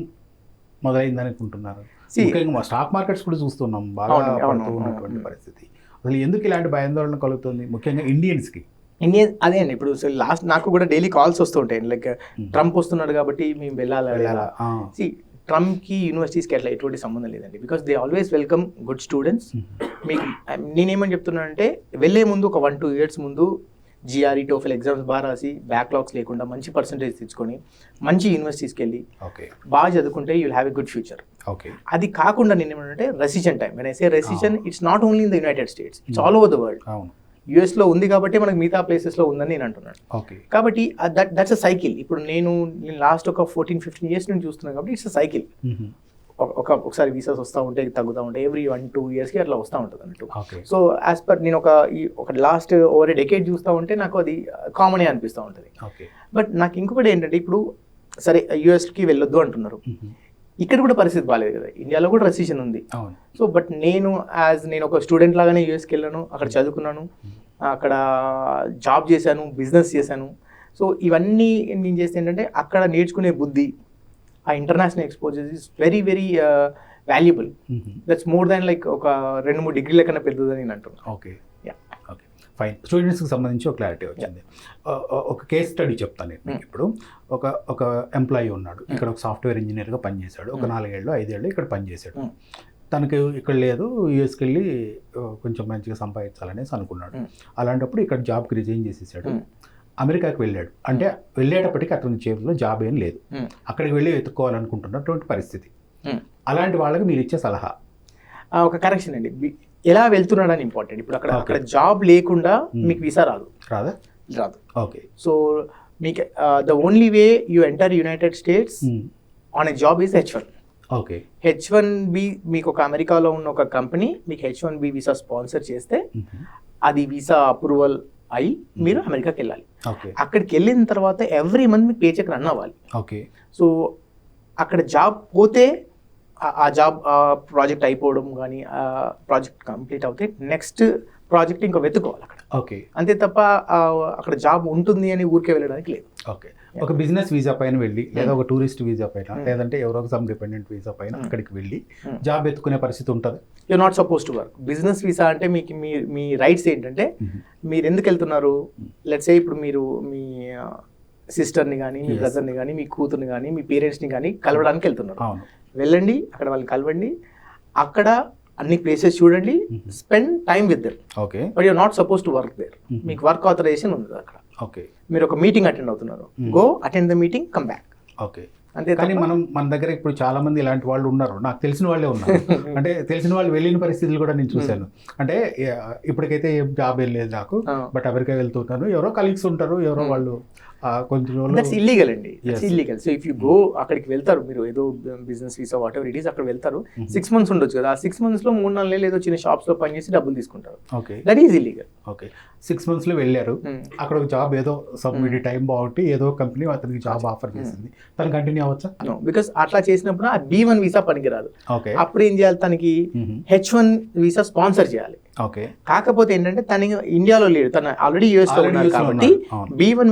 మొదలైందని అనుకుంటున్నారు? ముఖ్యంగా స్టాక్ మార్కెట్స్ కూడా చూస్తున్నాం బాగా పడుతూ ఉన్నటువంటి పరిస్థితి. అసలు ఎందుకు ఇలాంటి భయాందోళన కలుగుతుంది ముఖ్యంగా ఇండియన్స్కి? అదే అండి, ఇప్పుడు లాస్ట్ నాకు కూడా డైలీ కాల్స్ వస్తూ ఉంటాయి, లైక్ ట్రంప్ వస్తున్నాడు కాబట్టి మేము వెళ్ళాలా. ట్రంప్కి యూనివర్సిటీస్కి అట్లా ఎటువంటి సంబంధం లేదండి. Because they always welcome good students. మీకు నేనేమని చెప్తున్నానంటే వెళ్ళే ముందు ఒక 1-2 ఇయర్స్ ముందు GRE TOEFL ఎగ్జామ్స్ బాగా రాసి బ్యాక్లాగ్స్ లేకుండా మంచి పర్సంటేజ్ తెచ్చుకొని మంచి యూనివర్సిటీస్కి వెళ్ళి బాగా చదువుకుంటే you will have a good future. అది కాకుండా నేను ఏమంటే recession time, when I say recession it's not only in the United states, it's all over the world. యూఎస్లో ఉంది కాబట్టి మనకు మిగతా ప్లేసెస్లో ఉందని నేను అంటున్నాను. కాబట్టి దట్స్ అ సైకిల్. ఇప్పుడు నేను లాస్ట్ ఒక 14-15 ఇయర్స్ నుంచి చూస్తున్నాను కాబట్టి ఇట్స్ అ సైకిల్. ఒకసారి వీసాస్ వస్తూ ఉంటాయి, తగ్గుతూ ఉంటాయి, ఎవ్రీ 1-2 ఇయర్స్కి అట్లా వస్తూ ఉంటుంది అన్నట్టు. సో యాజ్ పర్ నేను ఒక లాస్ట్ ఓవర్ ఏ డెకేడ్ చూస్తూ ఉంటే నాకు అది కామన్ అనిపిస్తూ ఉంటుంది. బట్ నాకు ఇంకొకటి ఏంటంటే ఇప్పుడు సరే యూఎస్కి వెళ్ళొద్దు అంటున్నారు, ఇక్కడ కూడా పరిస్థితి బాగాలేదు కదా, ఇండియాలో కూడా రెసిషన్ ఉంది. సో బట్ నేను ఒక స్టూడెంట్ లాగానే యూఎస్కి వెళ్ళాను, అక్కడ చదువుకున్నాను, అక్కడ జాబ్ చేశాను, బిజినెస్ చేశాను. సో ఇవన్నీ నేను చేస్తే ఏంటంటే అక్కడ నేర్చుకునే బుద్ధి, ఆ international exposure is very very valuable. That's more than like ఒక 2-3 డిగ్రీల కన్నా పెద్దదని నేను అంటున్నాను. ఫైన్. స్టూడెంట్స్కి సంబంధించి ఒక క్లారిటీ వచ్చింది. ఒక కేస్ స్టడీ చెప్తాను నేను. ఇప్పుడు ఒక ఎంప్లాయీ ఉన్నాడు, ఇక్కడ ఒక సాఫ్ట్వేర్ ఇంజనీర్గా పనిచేశాడు, ఒక 4-5 ఏళ్ళు ఇక్కడ పనిచేశాడు. తనకి ఇక్కడ లేదు, యూఎస్కి వెళ్ళి కొంచెం మంచిగా సంపాదించాలనేసి అనుకున్నాడు. అలాంటప్పుడు ఇక్కడ జాబ్కి రిజైన్ చేసేసాడు, అమెరికాకి వెళ్ళాడు. అంటే వెళ్ళేటప్పటికి అతని చేతిలో జాబ్ ఏం లేదు, అక్కడికి వెళ్ళి వెతుక్కోవాలనుకుంటున్నటువంటి పరిస్థితి. అలాంటి వాళ్ళకి మీరు ఇచ్చే సలహా? ఒక కరెక్షన్ అండి, ఎలా వెళ్తున్నాడు అని ఇంపార్టెంట్. ఇప్పుడు అక్కడ జాబ్ లేకుండా మీకు వీసా రాదు. ఓకే. సో మీకు the only way you enter United states on a job is H1. Okay. H1B మీకు ఒక అమెరికాలో ఉన్న ఒక కంపెనీ మీకు H1B వీసా స్పాన్సర్ చేస్తే అది వీసా అప్రూవల్ అయి మీరు అమెరికాకి వెళ్ళాలి. అక్కడికి వెళ్ళిన తర్వాత ఎవ్రీ మంత్ మీకు పే చెక్ రన్ అవ్వాలి. సో అక్కడ జాబ్ పోతే ఆ జాబ్ ప్రాజెక్ట్ అయిపోవడం కానీ ప్రాజెక్ట్ కంప్లీట్ అవుతే నెక్స్ట్ ప్రాజెక్ట్ ఇంకా వెతుకోవాలి అక్కడ. అంతే తప్ప అక్కడ జాబ్ ఉంటుంది అని ఊరికే వెళ్ళడానికి లేదు. ఒక బిజినెస్ వీసా పైన వెళ్ళి లేదా ఒక టూరిస్ట్ వీసా పైన లేదంటే ఎవరో సమ్ డిపెండెంట్ వీసా పైన అక్కడికి వెళ్ళి జాబ్ ఎత్తుకునే పరిస్థితి ఉంటుంది. You not suppose to work. Business visa అంటే మీకు మీ రైట్స్ ఏంటంటే మీరు ఎందుకు వెళ్తున్నారు, లెట్స్ సే ఇప్పుడు మీరు మీ సిస్టర్ని కానీ మీ Yes. బ్రదర్ని కానీ మీ కూతుర్ని కానీ మీ పేరెంట్స్ని కానీ కలవడానికి వెళ్తున్నారు. అవును. వెళ్ళండి, అక్కడ వాళ్ళని కలవండి, అక్కడ అన్ని ప్లేసెస్ చూడండి, spend time with them. Okay. But you're not suppose to work there. మీకు వర్క్ ఆథరైజేషన్ ఉంది అక్కడ. ఓకే. మీరు ఒక మీటింగ్ అటెండ్ అవుతున్నారు, go attend the meeting, come back. Okay. అంతే. కానీ మన దగ్గర ఇప్పుడు చాలా మంది ఇలాంటి వాళ్ళు ఉన్నారు, నాకు తెలిసిన వాళ్ళే ఉన్నారు. అంటే తెలిసిన వాళ్ళు వెళ్ళిన పరిస్థితులు కూడా నేను చూశాను. అంటే ఇప్పటికైతే ఏం జాబ్ ఏం లేదు నాకు, బట్ అమెరికా వెళ్తుంటాను, ఎవరో కలీగ్స్ ఉంటారు, ఎవరో వాళ్ళు కొంచెం దట్స్ ఇల్లీగల్ అండి, that's illegal. So if you go అక్కడికి వెళ్తారు, మీరు ఏదో business visa what ever it is, అక్కడ వెళ్తారు, 6 months ఉండొచ్చు కదా, ఆ 6 months లో 3-4 నెలలు ఏదో చిన్న షాప్స్ లో పనిచేసి డబ్బులు తీసుకుంటారు. Okay. That is illegal. Okay. 6 months లో వెళ్ళారు, అక్కడ ఒక జాబ్ ఏదో సబ్మిట్ టైం బాగుంటే ఏదో కంపెనీ అతనికి జాబ్ ఆఫర్ చేసింది, తను కంటిన్యూ అవ్వచ్చా? బికాస్ అట్లా చేసినప్పుడు ఆ B1 వీసా పనికిరాదు. ఓకే. అప్పుడు ఏం చేయాలి, తనకి H1 వీసా స్పాన్సర్ చేయాలి. ఓకే. కాకపోతే ఏంటంటే తను ఇండియాలో లేడు, తను ఆల్రెడీ యూఎస్ లో ఉన్నారు కాబట్టి B1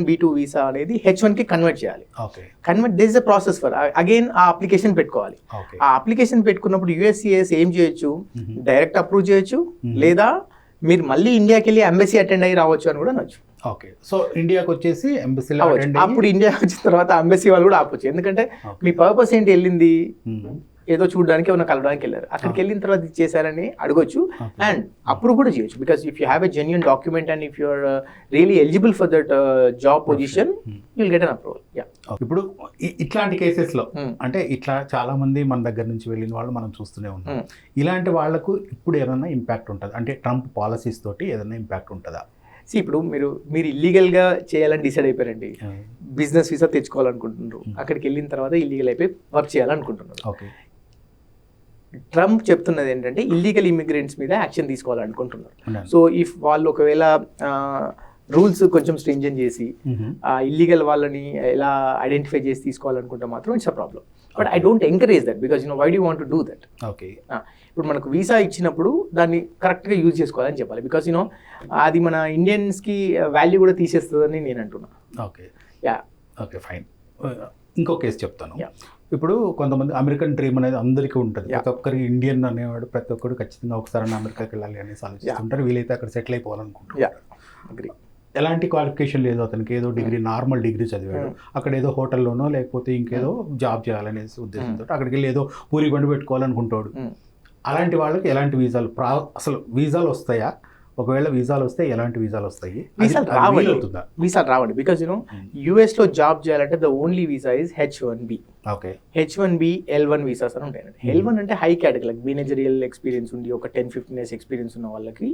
B2 వీసా అనేది H1 కి కన్వర్ట్ చేయాలి. Okay. Convert this is the process for again ఆ అప్లికేషన్ పెట్టుకోవాలి. ఓకే. ఆ అప్లికేషన్ పెట్టుకున్నప్పుడు USCIS ఏం చేయొచ్చు, డైరెక్ట్ అప్రూవ్ చేయొచ్చు, లేదా మీరు మళ్ళీ ఇండియాకి వెళ్ళి ఎంబసీ అటెండ్ అయ్యి రావచ్చు అని కూడా అనొచ్చు. ఓకే. సో ఇండియాకి వచ్చేసి ఎంబసీలో అప్పుడు ఇండియా వచ్చిన తర్వాత ఎంబసీ వాళ్ళు కూడా ఆపొచ్చు. ఎందుకంటే మీ పర్పస్ ఏంటి, వెళ్ళింది ఏదో చూడడానికి ఏమైనా కలవడానికి వెళ్ళారు, అక్కడికి వెళ్ళిన తర్వాత ఇది చేశారని అడగొచ్చు అండ్ అప్రూవ్ కూడా చేయొచ్చు. Because if you have a genuine document and if you are really eligible for that job position, you will get an approval. ఇప్పుడు ఇట్లాంటి కేసెస్ లో అంటే ఇట్లా చాలా మంది మన దగ్గర నుంచి వెళ్ళిన వాళ్ళు మనం చూస్తూనే ఉంటాం. ఇలాంటి వాళ్ళకు ఇప్పుడు ఏదైనా ఇంపాక్ట్ ఉంటుంది అంటే ట్రంప్ పాలసీస్ తోటి ఏదైనా ఇంపాక్ట్ ఉంటుందా? ఇప్పుడు మీరు ఇల్లీగల్గా చేయాలని డిసైడ్ అయిపోయారండి, బిజినెస్ వీసా తెచ్చుకోవాలనుకుంటున్నారు, అక్కడికి వెళ్ళిన తర్వాత ఇల్లీగల్ అయిపోయి వర్క్ చేయాలనుకుంటున్నారు. ఓకే. ట్రంప్ చెప్తున్నది ఏంటంటే ఇల్లీగల్ ఇమిగ్రెంట్స్ మీద యాక్షన్ తీసుకోవాలనుకుంటున్నారు. సో ఇఫ్ వాళ్ళు ఒకవేళ రూల్స్ కొంచెం స్ట్రింజెంట్ చేసి ఇల్లీగల్ వాళ్ళని ఎలా ఐడెంటిఫై చేసి తీసుకోవాలనుకుంటే మాత్రం it's a problem. But I don't encourage that because why do want to do that. Okay. ఇప్పుడు మనకు వీసా ఇచ్చినప్పుడు దాన్ని కరెక్ట్గా యూజ్ చేసుకోవాలని చెప్పాలి. బికాస్ అది మన ఇండియన్స్కి వాల్యూ కూడా తీసేస్తుందని నేను అంటున్నా. ఓకే. యా. Okay, fine. ఇంకో కేసు చెప్తాను. ఇప్పుడు కొంతమంది అమెరికన్ డ్రీమ్ అనేది అందరికీ ఉంటుంది, ప్రతి ఒక్కరికి ఇండియన్ అనేవాడు ప్రతి ఒక్కరు ఖచ్చితంగా ఒకసారి అమెరికాకి వెళ్ళాలి అనేసి ఆలోచిస్తుంటారు, వీలైతే అక్కడ సెటిల్ అయిపోవాలనుకుంటారు. ఎలాంటి క్వాలిఫికేషన్ లేదు అతనికి, ఏదో డిగ్రీ నార్మల్ డిగ్రీ చదివాడు, అక్కడ ఏదో హోటల్లోనో లేకపోతే ఇంకేదో జాబ్ చేయాలనేసి ఉద్దేశంతో అక్కడికి వెళ్ళి ఏదో పూరి బండి పెట్టుకోవాలనుకుంటాడు. అలాంటి వాళ్ళకి ఎలాంటి వీసాలు అసలు వీసాలు వస్తాయా? ఒకవేళ వీసాలు వస్తే ఎలాంటి వీసాలు వస్తాయి? వీసాలు రావండి బికాజ్ యుఎస్ లో జాబ్ చేయాలంటే the only visa is H1B. Okay. H1B, L1 visas అని ఉంటాయండి. L1 అంటే high category, like managerial experience ఉండి ఒక 10-15 years ఎక్స్పీరియన్స్ ఉన్న వాళ్ళకి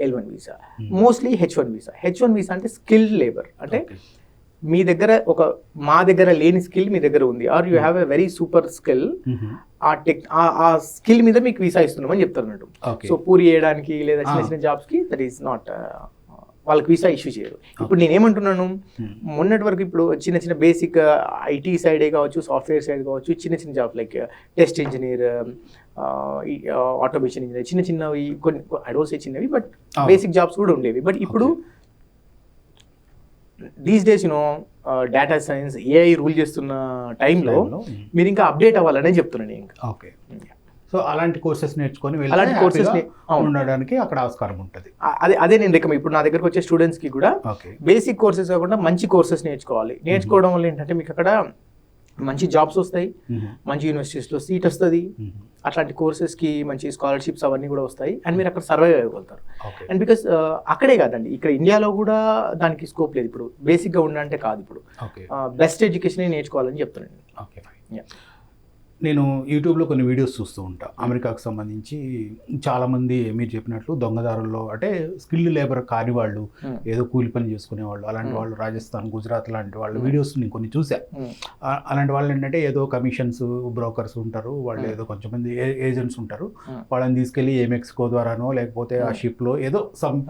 L1 visa. Mostly H1 visa. H1 visa అంటే స్కిల్డ్ లేబర్, అంటే మీ దగ్గర మా దగ్గర లేని స్కిల్ మీ దగ్గర ఉంది, or you have a very super skill, ఆ స్కిల్ మీద మీకు వీసా ఇస్తున్నామని చెప్తారు అన్నట్టు. సో పూరి చేయడానికి లేదా చిన్న చిన్న జాబ్స్ కి దట్ ఈస్ నాట్, వాళ్ళకి వీసా ఇష్యూ చేయరు. ఇప్పుడు నేనేమంటున్నాను, మొన్నటి వరకు ఇప్పుడు చిన్న చిన్న బేసిక్ ఐటీ సైడే కావచ్చు, సాఫ్ట్వేర్ సైడ్ కావచ్చు, చిన్న చిన్న jobs like test engineer, automation engineer, చిన్న చిన్నవి కొన్ని, ఐ డోంట్ సే చిన్నవి, బట్ బేసిక్ జాబ్స్ కూడా ఉండేవి. బట్ ఇప్పుడు these days data science, AI rule చేస్తున్న టైంలో మీరు ఇంకా అప్డేట్ అవ్వాలనే చెప్తున్నాను ఇంకా. ఓకే. సో అలాంటి కోర్సెస్ నేర్చుకొని అలాంటి కోర్సెస్ ఉండడానికి అక్కడ ఆస్కారం ఉంటుంది. అదే నేను రికమెండ్, ఇప్పుడు నా దగ్గరకు వచ్చే స్టూడెంట్స్కి కూడా బేసిక్ కోర్సెస్ కాకుండా మంచి కోర్సెస్ నేర్చుకోవడం వల్ల ఏంటంటే మీకు అక్కడ మంచి జాబ్స్ వస్తాయి, మంచి యూనివర్సిటీస్లో సీట్ వస్తుంది, అట్లాంటి కోర్సెస్కి మంచి స్కాలర్షిప్స్ అవన్నీ కూడా వస్తాయి, అండ్ మీరు అక్కడ సర్వైవ్ అవ్వగలుగుతారు. అండ్ బికాస్ అక్కడే కాదండి, ఇక్కడ ఇండియాలో కూడా దానికి స్కోప్ లేదు. ఇప్పుడు బేసిక్గా ఉండంటే కాదు, ఇప్పుడు బెస్ట్ ఎడ్యుకేషన్ నేర్చుకోవాలని చెప్తున్నాను. ఓకే. నేను యూట్యూబ్లో కొన్ని వీడియోస్ చూస్తూ ఉంటా, అమెరికాకు సంబంధించి చాలామంది మీరు చెప్పినట్లు దొంగదారుల్లో అంటే స్కిల్డ్ లేబర్ కాని వాళ్ళు, ఏదో కూలి పని చేసుకునే వాళ్ళు, అలాంటి వాళ్ళు రాజస్థాన్, గుజరాత్ లాంటి వాళ్ళు వీడియోస్ నేను కొన్ని చూసా. అలాంటి వాళ్ళు ఏంటంటే ఏదో కమిషన్స్ బ్రోకర్స్ ఉంటారు, వాళ్ళు ఏదో కొంచెం మంది ఏజెంట్స్ ఉంటారు, వాళ్ళని తీసుకెళ్ళి ఏ మెక్సికో ద్వారానో లేకపోతే ఆ షిప్లో ఏదో సమ్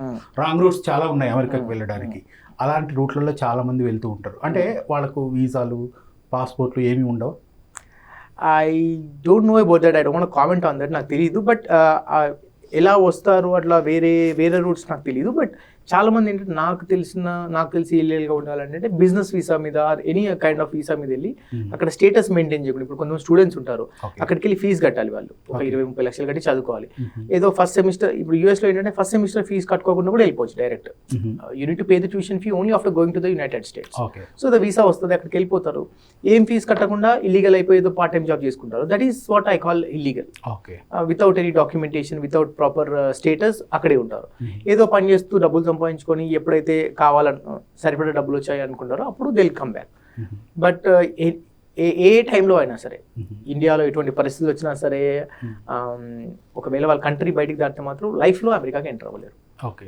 రాంగ్ రూట్స్ చాలా ఉన్నాయి అమెరికాకి వెళ్ళడానికి. అలాంటి రూట్లలో చాలామంది వెళ్తూ ఉంటారు. అంటే వాళ్ళకు వీసాలు, పాస్పోర్ట్లు ఏమీ ఉండవు. I don't know about that, I don't want comment on that, నాకు తెలియదు. బట్ ఎలా వస్తారు అట్లా వేరే రూట్స్ నాకు తెలియదు. బట్ చాలా మంది ఏంటంటే నాకు తెలిసి ఇల్లీగల్గా ఉండాలంటే బిజినెస్ వీసా మీద ఎనీ కైండ్ ఆఫ్ వీసా మీద వెళ్ళి అక్కడ స్టేటస్ మెయింటైన్ చేయకుండా, ఇప్పుడు కొంతమంది స్టూడెంట్స్ ఉంటారు, అక్కడికి వెళ్ళి ఫీజు కట్టాలి వాళ్ళు, ఒక 20-30 లక్షలు కట్టి చదువుకోవాలి. ఏదో ఫస్ట్ సెమిస్టర్, ఇప్పుడు యూఎస్లో ఏంటంటే ఫస్ట్ సెమిస్టర్ ఫీజు కట్టుకోకుండా కూడా వెళ్ళిపోవచ్చు direct. You need to pay the tuition fee only after going to the United States. So the visa వస్తుంది, అక్కడికి వెళ్ళిపోతారు, ఏం ఫీజు కట్టకుండా ఇల్లీగల్ అయిపోయేదో పార్ట్ టైం జాబ్ చేసుకుంటారు. That is what I call illegal. Without any documentation, without proper status అక్కడే ఉంటారు. ఏదో పని చేస్తూ డబ్బులు సంపాదించుకొని ఎప్పుడైతే సరిపడే డబ్బులు వచ్చాయి అనుకుంటారో అప్పుడు they will come back. But ఏ టైంలో అయినా సరే, ఇండియాలో ఎటువంటి పరిస్థితులు వచ్చినా సరే, ఒకవేళ వాళ్ళ కంట్రీ బయటికి దాటితే మాత్రం లైఫ్లో అమెరికాకి ఎంటర్ అవ్వలేరు.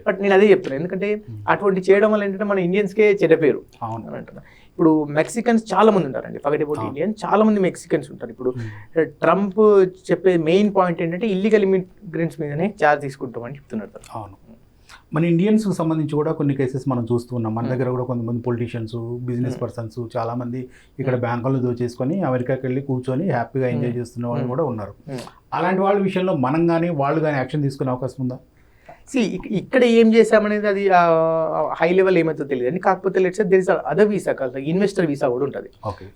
బట్ నేను అదే చెప్తున్నాను, ఎందుకంటే అటువంటి చేయడం వల్ల ఏంటంటే మన ఇండియన్స్కే చెడ్డ పేరు అని అంటున్నాను. ఇప్పుడు మెక్సికన్స్ చాలా మంది ఉంటారండి, ఫర్గెట్ అబౌట్ ఇండియన్, చాలా మంది మెక్సికన్స్ ఉంటారు. ఇప్పుడు ట్రంప్ చెప్పే మెయిన్ పాయింట్ ఏంటంటే ఇల్లీగల్ ఇమిగ్రెంట్స్ మీదనే ఛార్జ్ తీసుకుంటామని చెప్తున్నారు. అవును, మన ఇండియన్స్కి సంబంధించి కూడా కొన్ని కేసెస్ మనం చూస్తున్నాం. మన దగ్గర కూడా కొంతమంది పొలిటీషియన్స్, బిజినెస్ పర్సన్స్ చాలామంది ఇక్కడ బ్యాంకులను దోచేసుకొని అమెరికాకి వెళ్ళి కూర్చొని హ్యాపీగా ఎంజాయ్ చేస్తున్న వాళ్ళు కూడా ఉన్నారు. అలాంటి వాళ్ళ విషయంలో మనం కానీ వాళ్ళు కానీ యాక్షన్ తీసుకునే అవకాశం ఉందా? ఇక్కడ ఏం చేసామనేది అది హై లెవెల్ ఏమైతే తెలియదు అండి. కాకపోతే let's say there is other visa కాదు, ఇన్వెస్టర్ వీసా కూడా ఉంటుంది.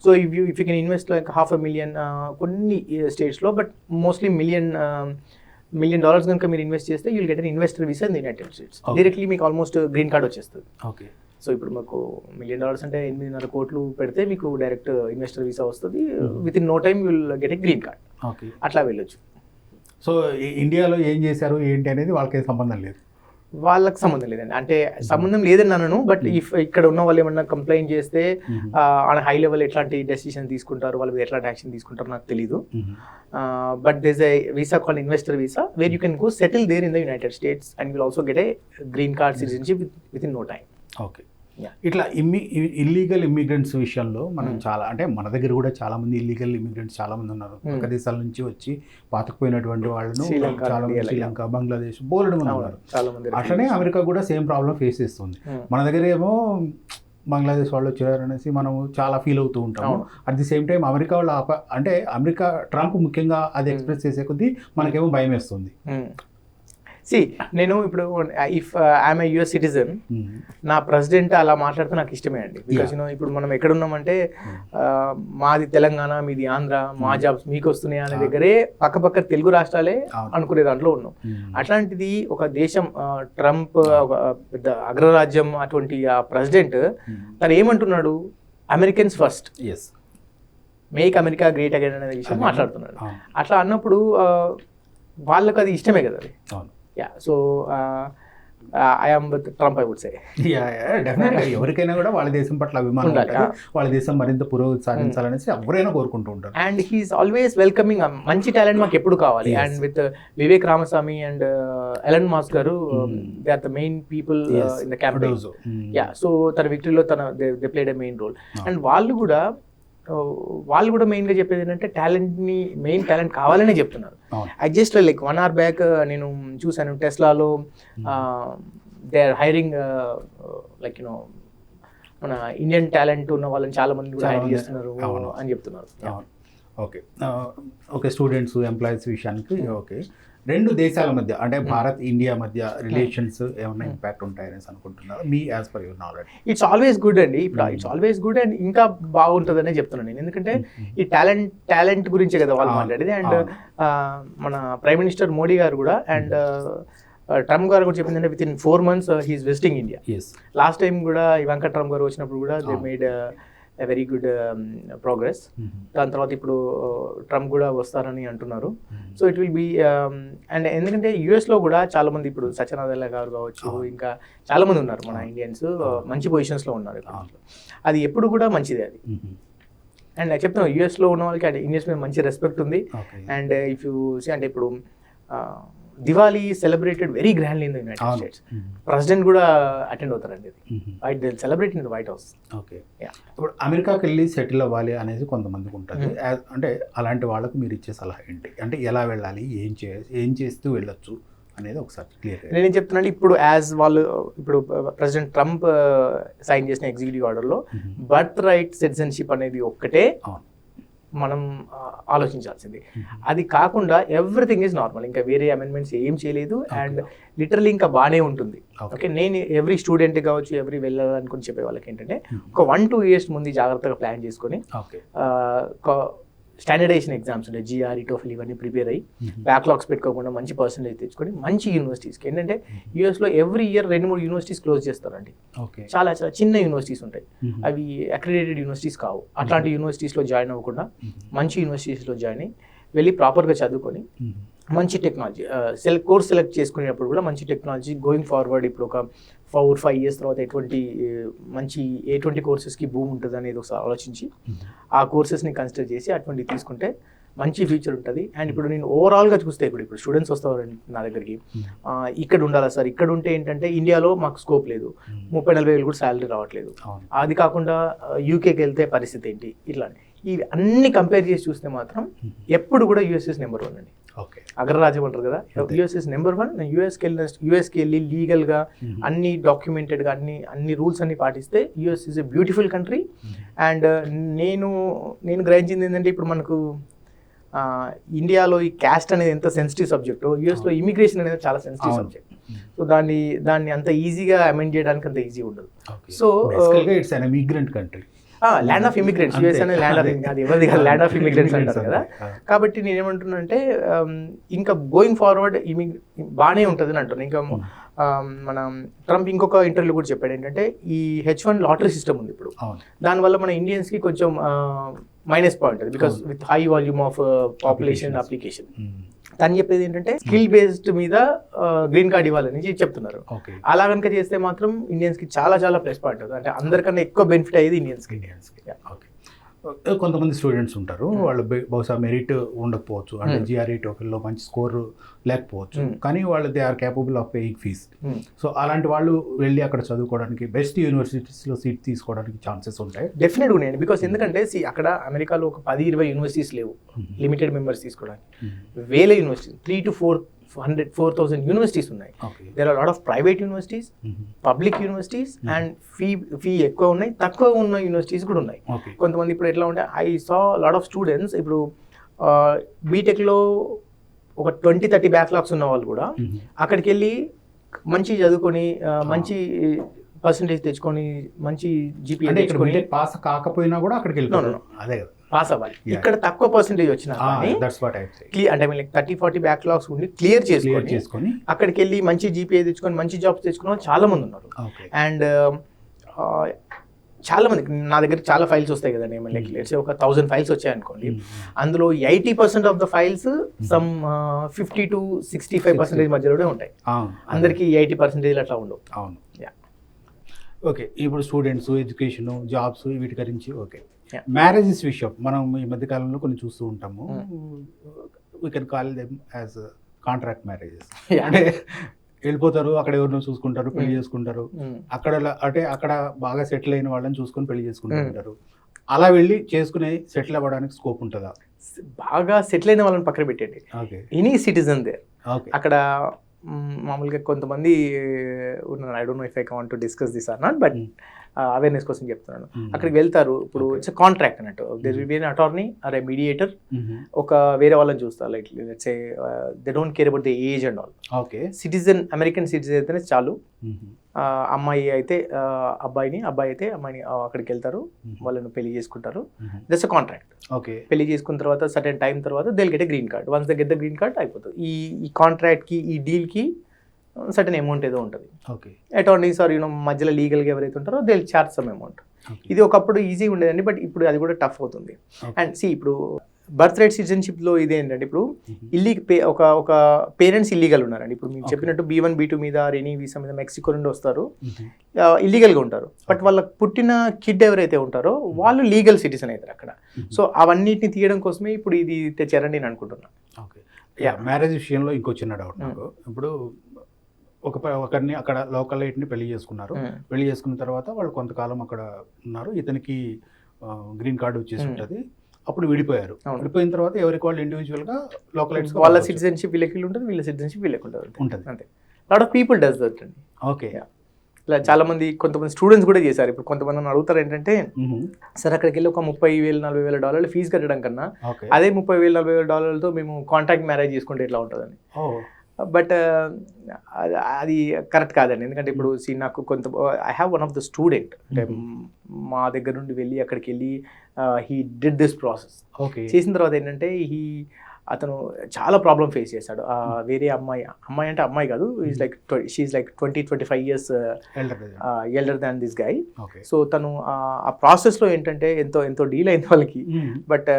So if you can invest like $500,000 కొన్ని స్టేట్స్లో, బట్ మోస్ట్లీ $1 million కనుక మీరు ఇన్వెస్ట్ చేస్తే you will get an investor visa in the United States. Directly మీకు ఆల్మోస్ట్ గ్రీన్ కార్డ్ వచ్చేస్తుంది. సో ఇప్పుడు మాకు $1 million అంటే 8.5 కోట్లు పెడితే మీకు డైరెక్ట్ ఇన్వెస్టర్ వీసా వస్తుంది. Within no time you will get a green card. అట్లా వెళ్ళొచ్చు. సో ఇండియాలో ఏం చేశారు ఏంటి అనేది వాళ్ళకి సంబంధం లేదు. వాళ్ళకి సంబంధం లేదండి, అంటే సంబంధం లేదని అన్నాను. బట్ ఇక్కడ ఉన్న వాళ్ళు ఏమన్నా కంప్లైంట్ చేస్తే హై లెవెల్ ఎట్లాంటి డెసిషన్ తీసుకుంటారు, వాళ్ళ మీద ఎట్లాంటి యాక్షన్ తీసుకుంటారు నాకు తెలీదు. But there is a visa called investor visa where you can go settle there in the United States and will also get a green card citizenship within no time. Okay, ఇట్లా illegal immigrants విషయంలో మనం చాలా, అంటే మన దగ్గర కూడా చాలా మంది ఇల్లీగల్ ఇమ్మిగ్రెంట్స్ చాలా మంది ఉన్నారు. పక్క దేశాల నుంచి వచ్చి పాతుకుపోయినటువంటి వాళ్ళను చాలా మంది, శ్రీలంక, బంగ్లాదేశ్, బోలెడు మంది ఉన్నారు. అట్లనే అమెరికా కూడా సేమ్ ప్రాబ్లం ఫేస్ చేస్తుంది. మన దగ్గర ఏమో బంగ్లాదేశ్ వాళ్ళు వచ్చారనేసి మనం చాలా ఫీల్ అవుతూ ఉంటాము. At the same time America వాళ్ళు అంటే అమెరికా ట్రంప్ ముఖ్యంగా అది ఎక్స్ప్రెస్ చేసే కొద్దీ మనకేమో భయం వేస్తుంది. నేను ఇప్పుడు if I'm a US citizen, నా ప్రెసిడెంట్ అలా మాట్లాడితే నాకు ఇష్టమే అండి. బికాస్ ఇప్పుడు మనం ఎక్కడున్నామంటే మాది తెలంగాణ, మీది ఆంధ్ర, మా జాబ్స్ మీకు వస్తున్నాయి అనే దగ్గరే పక్క తెలుగు రాష్ట్రాలే అనుకునే దాంట్లో ఉన్నాం. అట్లాంటిది ఒక దేశం, ట్రంప్ ఒక పెద్ద అగ్రరాజ్యం, అటువంటి ఆ ప్రెసిడెంట్ తను ఏమంటున్నాడు, Americans first, make America great again అనే విషయం మాట్లాడుతున్నాడు. అట్లా అన్నప్పుడు వాళ్ళకి అది ఇష్టమే కదా అది. So I am with Trump, I would say. డెఫినెట్గా ఎవరికైనా కూడా వాళ్ళ దేశం పట్ల అభిమానం ఉండాలి, వాళ్ళ దేశం మరింత పురోగతి సాధించాలనేసి ఎవరైనా కోరుకుంటూ ఉంటారు. And he's always welcoming. మంచి టాలెంట్ మాకు ఎప్పుడు కావాలి. And with Vivek Ramaswamy and Elon Musk గారు, they are the main people in the campaign. So తన విక్టరీలో they played a main role. And వాళ్ళు కూడా మెయిన్గా చెప్పేది ఏంటంటే మెయిన్ టాలెంట్ కావాలనే చెప్తున్నారు. I just like 1 hour back నేను చూసాను, టెస్లాలో దే ఆర్ హైరింగ్ లైక్ మన ఇండియన్ టాలెంట్ ఉన్న వాళ్ళని చాలా మంది కూడా హైర్ చేస్తున్నారు అని చెప్తున్నారు. ఓకే, స్టూడెంట్స్, ఎంప్లాయీస్ విషయానికి ఓకే, రెండు దేశాల మధ్య అంటే భారత్ ఇండియా మధ్య రిలేషన్స్ ఏమైనా ఇంపాక్ట్ ఉంటాయని అనుకుంటున్నారు me as per your knowledge? It's always good అండి. ఇప్పుడు ఇట్స్ ఆల్వేస్ గుడ్ అండ్ ఇంకా బాగుంటుందనే చెప్తున్నాను నేను. ఎందుకంటే ఈ టాలెంట్ గురించే కదా వాళ్ళు మాట్లాడేది. అండ్ మన ప్రైమ్ మినిస్టర్ మోడీ గారు కూడా అండ్ ట్రంప్ గారు కూడా చెప్పిందంటే within 4 months he's visiting India. Last time కూడా ఇవాంకా ట్రంప్ గారు వచ్చినప్పుడు కూడా they made a very good progress. దాని తర్వాత ఇప్పుడు ట్రంప్ కూడా వస్తారని అంటున్నారు. So it will be and ఎందుకంటే యూఎస్లో కూడా చాలా మంది, ఇప్పుడు సత్యనారాయణ గారు కావచ్చు, ఇంకా చాలా మంది ఉన్నారు మన ఇండియన్స్, మంచి పొజిషన్స్లో ఉన్నారు. అది ఎప్పుడు కూడా మంచిదే అది. అండ్ చెప్తున్నాను, యూఎస్లో ఉన్న వాళ్ళకి అంటే ఇండియన్స్ మీద మంచి రెస్పెక్ట్ ఉంది. అండ్ ఇఫ్ యూ సీ అంటే ఇప్పుడు Diwali celebrated very grandly in the United states. President కూడా అటెండ్ అవుతారండి. They celebrate in the white house. Okay, ఇప్పుడు అమెరికాకి వెళ్ళి సెటిల్ అవ్వాలి అనేది కొంతమందికి ఉంటుంది. అంటే అలాంటి వాళ్ళకు మీరు ఇచ్చే సలహా ఏంటి? అంటే ఎలా వెళ్ళాలి, ఏం చేస్తూ వెళ్ళొచ్చు అనేది ఒకసారి క్లియర్. నేనేం చెప్తున్నాను, ఇప్పుడు ఇప్పుడు ప్రెసిడెంట్ ట్రంప్ సైన్ చేసిన ఎగ్జిక్యూటివ్ ఆర్డర్లో బర్త్ రైట్ సిటిజన్షిప్ అనేది ఒక్కటే మనం ఆలోచించాల్సింది. అది కాకుండా ఎవ్రీథింగ్ ఈజ్ నార్మల్, ఇంకా వేరే అమెండ్మెంట్స్ ఏం చేయలేదు అండ్ లిటరలీ ఇంకా బాగానే ఉంటుంది. ఓకే, నేను ఎవ్రీ స్టూడెంట్ కావచ్చు, ఎవ్రీ వెళ్ళాలనుకుని చెప్పే వాళ్ళకి ఏంటంటే ఒక 1-2 years ముందు జాగ్రత్తగా ప్లాన్ చేసుకొని స్టాండర్డైజేషన్ ఎగ్జామ్స్ ఉంటాయి, జిఆర్ఈ, టోఫెల్ ఇవన్నీ ప్రిపేర్ అయ్యి బ్యాక్లాగ్స్ పెట్టుకోకుండా మంచి పర్సెంటేజ్ తెచ్చుకొని మంచి యూనివర్సిటీస్కి, ఏంటంటే యూఎస్లో ఎవ్రీ ఇయర్ 2-3 యూనివర్సిటీస్ క్లోజ్ చేస్తారండి. చాలా చాలా చిన్న యూనివర్సిటీస్ ఉంటాయి, అవి అక్రిడేటెడ్ యూనివర్సిటీస్ కావు. అట్లాంటి యూనివర్సిటీస్లో జాయిన్ అవ్వకుండా మంచి యూనివర్సిటీస్లో జాయిన్ అయ్యి వెళ్ళి ప్రాపర్గా చదువుకొని మంచి టెక్నాలజీ కోర్స్ సెలెక్ట్ చేసుకునేటప్పుడు కూడా మంచి టెక్నాలజీ గోయింగ్ ఫార్వర్డ్ ఇప్పుడు ఒక 4-5 years తర్వాత ఎటువంటి కోర్సెస్కి భూమి ఉంటుంది అనేది ఒకసారి ఆలోచించి ఆ కోర్సెస్ని కన్సిడర్ చేసి అటువంటి తీసుకుంటే మంచి ఫ్యూచర్ ఉంటుంది. అండ్ ఇప్పుడు నేను ఓవరాల్గా చూస్తే ఇప్పుడు స్టూడెంట్స్ వస్తారు నా దగ్గరికి, ఇక్కడ ఉండాలా సార్, ఇక్కడ ఉంటే ఏంటంటే ఇండియాలో మాకు స్కోప్ లేదు, 30-40 వేలు కూడా శాలరీ రావట్లేదు, అది కాకుండా యూకేకి వెళ్తే పరిస్థితి ఏంటి, ఇట్లా ఇవి అన్ని కంపేర్ చేసి చూస్తే మాత్రం ఎప్పుడు కూడా యూఎస్ఎస్ నెంబర్ 1 అండి. అగ్రరాజ్యం అంటారు కదా, యూఎస్ఎస్ నెంబర్ 1. యూఎస్కి వెళ్ళి లీగల్గా అన్ని డాక్యుమెంటెడ్గా అన్ని రూల్స్ అన్ని పాటిస్తే US is a beautiful country. And నేను గ్రహించింది ఏంటంటే ఇప్పుడు మనకు ఇండియాలో ఈ క్యాస్ట్ అనేది ఎంత సెన్సిటివ్ సబ్జెక్ట్, యూఎస్లో ఇమిగ్రేషన్ అనేది చాలా సెన్సిటివ్ సబ్జెక్ట్. సో దాన్ని అంత ఈజీగా అమెండ్ చేయడానికి అంత ఈజీ ఉండదు. So it's an immigrant country, land of immigrants. US అనేది ల్యాండ్ ఆఫ్, అది ఎవరిది కాదు, ల్యాండ్ ఆఫ్ ఇమిగ్రెంట్స్ అంటారు కదా. కాబట్టి నేనేమంటున్నానంటే ఇంకా గోయింగ్ ఫార్వర్డ్ బాగానే ఉంటుంది అని అంటున్నాను. ఇంకా మన ట్రంప్ ఇంకొక ఇంటర్వ్యూలో కూడా చెప్పాడు ఏంటంటే ఈ H1 లాటరీ సిస్టమ్ ఉంది ఇప్పుడు, దానివల్ల మన ఇండియన్స్కి కొంచెం మైనస్ పాయింట్ అది, because with high volume of population application. తను చెప్పేది ఏంటంటే స్కిల్ బేస్డ్ మీద గ్రీన్ కార్డ్ ఇవ్వాలని చెప్తున్నారు. అలా కనుక చేస్తే మాత్రం ఇండియన్స్కి చాలా చాలా ప్లస్ పాయింట్ అవుతుంది, అంటే అందరికన్నా ఎక్కువ బెనిఫిట్ అయ్యేది ఇండియన్స్కి. కొంతమంది స్టూడెంట్స్ ఉంటారు, వాళ్ళు బహుశా మెరిట్ ఉండకపోవచ్చు, అంటే జిఆర్ఈ టోకెన్లో మంచి స్కోర్ లేకపోవచ్చు, కానీ వాళ్ళు they are capable of paying fees. So అలాంటి వాళ్ళు వెళ్ళి అక్కడ చదువుకోవడానికి బెస్ట్ యూనివర్సిటీస్లో సీట్ తీసుకోవడానికి ఛాన్సెస్ ఉంటాయి. డెఫినెట్గా ఉన్నాయండి, బికాస్ ఎందుకంటే అక్కడ అమెరికాలో ఒక 10-20 యూనివర్సిటీస్ లేవు లిమిటెడ్ మెంబర్స్ తీసుకోవడానికి, వేల యూనివర్సిటీస్ 3,000-4,000 యూనివర్సిటీస్ ఉన్నాయి. There are lot of private universities, public universities, and fee ఎక్కువ ఉన్నాయి, తక్కువ ఉన్న యూనివర్సిటీస్ కూడా ఉన్నాయి. కొంతమంది ఇప్పుడు ఎట్లా ఉంటే I saw lot of students ఇప్పుడు బీటెక్లో ఒక 20-30 బ్యాక్లాగ్స్ ఉన్న వాళ్ళు కూడా అక్కడికి వెళ్ళి మంచి చదువుకొని మంచి పర్సంటేజ్ తెచ్చుకొని మంచి జీపీఏ తెచ్చుకొని పాస్ కాకపోయినా కూడా అక్కడికి వెళ్ళిపోతారు, అదే పాస్ అవ్వాలి. ఇక్కడ తక్కువ పర్సెంటేజ్ వచ్చినా అంటే 30-40 బ్యాక్లాగ్స్ ఉండి క్లియర్ చేసుకొని అక్కడికి వెళ్ళి మంచి జీపీఏ తెచ్చుకొని మంచి జాబ్స్ తెచ్చుకున్న వాళ్ళు చాలా మంది ఉన్నారు. అండ్ చాలా మంది నా దగ్గర చాలా ఫైల్స్ వస్తాయి కదండి, లైక్ ఒక 1000 ఫైల్స్ వచ్చాయనుకోండి, అందులో 80% ఆఫ్ ద ఫైల్స్ సమ్ 50-65% మధ్యలోనే ఉంటాయి. అందరికీ 80% అట్లా ఉండవు. అవును. ఓకే, ఇప్పుడు స్టూడెంట్స్, ఎడ్యుకేషన్, జాబ్స్ వీటి గురించి ఓకే. మ్యారేజెస్ విషయం మనం ఈ మధ్యకాలంలో కొన్ని చూస్తూ ఉంటాము, we can call them as contract marriages. అంటే వెళ్ళిపోతారు, అక్కడ ఎవరినో చూసుకుంటారు, పెళ్లి చేసుకుంటారు, అక్కడ బాగా సెటిల్ అయిన వాళ్ళని చూసుకొని పెళ్లి చేసుకుంటారు. అలా వెళ్ళి చేసుకునే సెటిల్ అవ్వడానికి స్కోప్ ఉంటుందా? బాగా సెటిల్ అయిన వాళ్ళని పక్కన పెట్టండి, ఎనీ సిటిజన్ దే అక్కడ మామూలుగా కొంతమంది ఉన్నారు. I don't know if I want to discuss this or not, but awareness కోసం చెప్తున్నాను. అక్కడికి వెళ్తారు, ఇప్పుడు ఇట్స్ కాంట్రాక్ట్ అన్నట్టు, there will be an attorney or a mediator, ఒక వేరే వాళ్ళని చూస్తారు. Like let's say they don't care about the age and all. Okay, citizen, American citizen అయితేనే చాలు. అమ్మాయి అయితే అబ్బాయి అయితే అమ్మాయిని అక్కడికి వెళ్తారు, వాళ్ళని పెళ్లి చేసుకుంటారు. That's a contract. ఓకే, పెళ్లి చేసుకున్న తర్వాత సర్టెన్ టైం తర్వాత they will get a green card. Once they get the green card అయిపోతుంది. ఈ కాంట్రాక్ట్కి, ఈ డీల్కి సర్టెన్ అమౌంట్ ఏదో ఉంటుంది. ఓకే, అటార్నీస్ ఆర్ మధ్యలో లీగల్గా ఎవరైతే ఉంటారో they will charge some amount. ఇది ఒకప్పుడు ఈజీ ఉండేదండి, బట్ ఇప్పుడు అది కూడా టఫ్ అవుతుంది. అండ్ ఇప్పుడు బర్త్ రైట్ సిటిజన్షిప్లో ఇదేంటంటే ఇప్పుడు ఒక పేరెంట్స్ ఇల్లీగల్ ఉన్నారండి. ఇప్పుడు మీరు చెప్పినట్టు B1 B2 మీద, రెనీ వీసా మీద మెక్సికో నుండి వస్తారు, ఇల్లీగల్గా ఉంటారు. బట్ వాళ్ళకి పుట్టిన కిడ్ ఎవరైతే ఉంటారో వాళ్ళు లీగల్ సిటిజన్ అవుతారు అక్కడ. సో అవన్నిటిని తీయడం కోసమే ఇప్పుడు ఇది తెచ్చారని నేను అనుకుంటున్నాను. ఓకే, మ్యారేజ్ విషయంలో ఇంకో చిన్న డౌట్ నాకు. ఇప్పుడు ఒకరిని అక్కడ లోకల్ లైట్ని పెళ్లి చేసుకున్నారు, పెళ్లి చేసుకున్న తర్వాత వాళ్ళు కొంతకాలం అక్కడ ఉన్నారు, ఇతనికి గ్రీన్ కార్డు వచ్చేసి ఉంటుంది, అప్పుడు విడిపోయారు. విడిపోయిన తర్వాత ఎవరికి వాళ్ళు ఇండివిజువల్గా లోకల్ లైట్స్, వాళ్ళ సిటిజన్షిప్ వీళ్ళకి ఉంటుంది, వీళ్ళ సిటిజన్షిప్ వీళ్ళకి ఉంటుంది. అంతే. Lot of people does that అండి. ఓకే, ఇలా చాలా మంది కొంతమంది స్టూడెంట్స్ కూడా చేశారు. ఇప్పుడు కొంతమంది నన్ను అడుగుతారు ఏంటంటే, సార్ అక్కడికి వెళ్ళి ఒక $30,000-40,000 ఫీజు కట్టడం కన్నా ఓకే. అదే $30,000-40,000తో మేము కాంట్రాక్ట్ మ్యారేజ్ చేసుకుంటే ఎట్లా ఉంటుందని. బట్ అది కరెక్ట్ కాదండి. ఎందుకంటే ఇప్పుడు నాకు I have one of the student అంటే మా దగ్గర నుండి వెళ్ళి అక్కడికి వెళ్ళి he did this process. Okay. చేసిన తర్వాత ఏంటంటే అతను చాలా ప్రాబ్లం ఫేస్ చేశాడు. వేరే అమ్మాయి అంటే అమ్మాయి కాదు, she is like 20-25 years elder than this guy. Okay. So తను ఆ ప్రాసెస్లో ఏంటంటే ఎంతో డీల్ అయింది వాళ్ళకి. బట్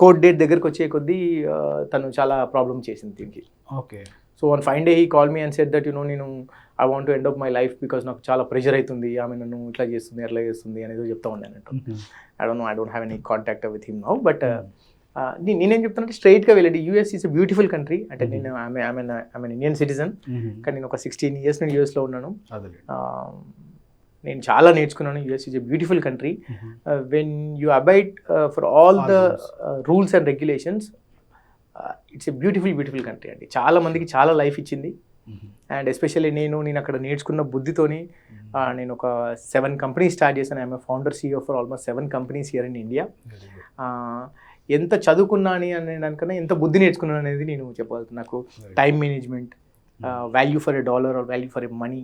కోర్ట్ డేట్ దగ్గరకు వచ్చే కొద్దీ తను చాలా ప్రాబ్లం చేసింది దీనికి. Okay. So one fine day he call me and said that నేను I want to end of my life because నాకు చాలా ప్రెషర్ అవుతుంది, ఆమె నన్ను ఇట్లా చేస్తుంది అట్లా చేస్తుంది అనేది చెప్తా ఉన్నానంట. I don't have any contact with him now. But నేనేం చెప్తానంటే స్ట్రైట్గా వెళ్ళండి. US is a beautiful country. అంటే నేను ఐఎమ్ ఇండియన్ సిటిజన్, కానీ నేను ఒక 16 years నేను యూఎస్లో ఉన్నాను. నేను చాలా నేర్చుకున్నాను. US is a beautiful country. When you abide for all the rules and regulations, it's a beautiful country అండి. చాలా మందికి చాలా లైఫ్ ఇచ్చింది. అండ్ ఎస్పెషల్లీ నేను అక్కడ నేర్చుకున్న బుద్ధితోని నేను ఒక 7 companies స్టార్ట్ చేశాను. I'm founder CEO for almost 7 companies here in India. ఎంత చదువుకున్నాను అనే దానికన్నా ఎంత బుద్ధి నేర్చుకున్నాను అనేది నేను చెప్పగలుగుతాను. నాకు time management, value for a dollar or value for a money,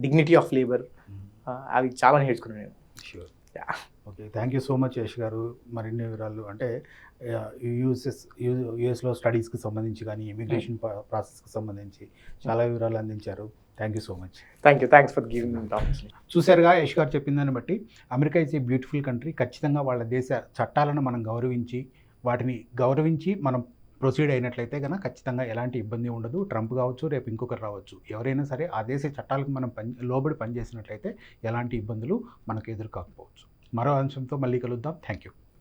dignity of labour, అవి చాలా నేర్చుకున్నాను నేను. Sure. Okay. Thank you so much Yash garu. మరిన్ని వివరాలు అంటే యూఎస్లో స్టడీస్కి సంబంధించి కానీ ఇమిగ్రేషన్ ప్రాసెస్కి సంబంధించి చాలా వివరాలు అందించారు. Thank you so much. Thanks for giving me opportunity. చూశారుగా యశ్ గారు చెప్పిందని బట్టి America is a beautiful country. ఖచ్చితంగా వాళ్ళ దేశ చట్టాలను మనం గౌరవించి మనం ప్రొసీడ్ అయినట్లయితే కనుక ఖచ్చితంగా ఎలాంటి ఇబ్బంది ఉండదు. ట్రంప్ కావచ్చు, రేపు ఇంకొకరు రావచ్చు, ఎవరైనా సరే ఆ దేశ చట్టాలకు మనం లోబడి పనిచేసినట్లయితే ఎలాంటి ఇబ్బందులు మనకు ఎదురు కాకపోవచ్చు. మరో అంశంతో మళ్ళీ కలుద్దాం. Thank you.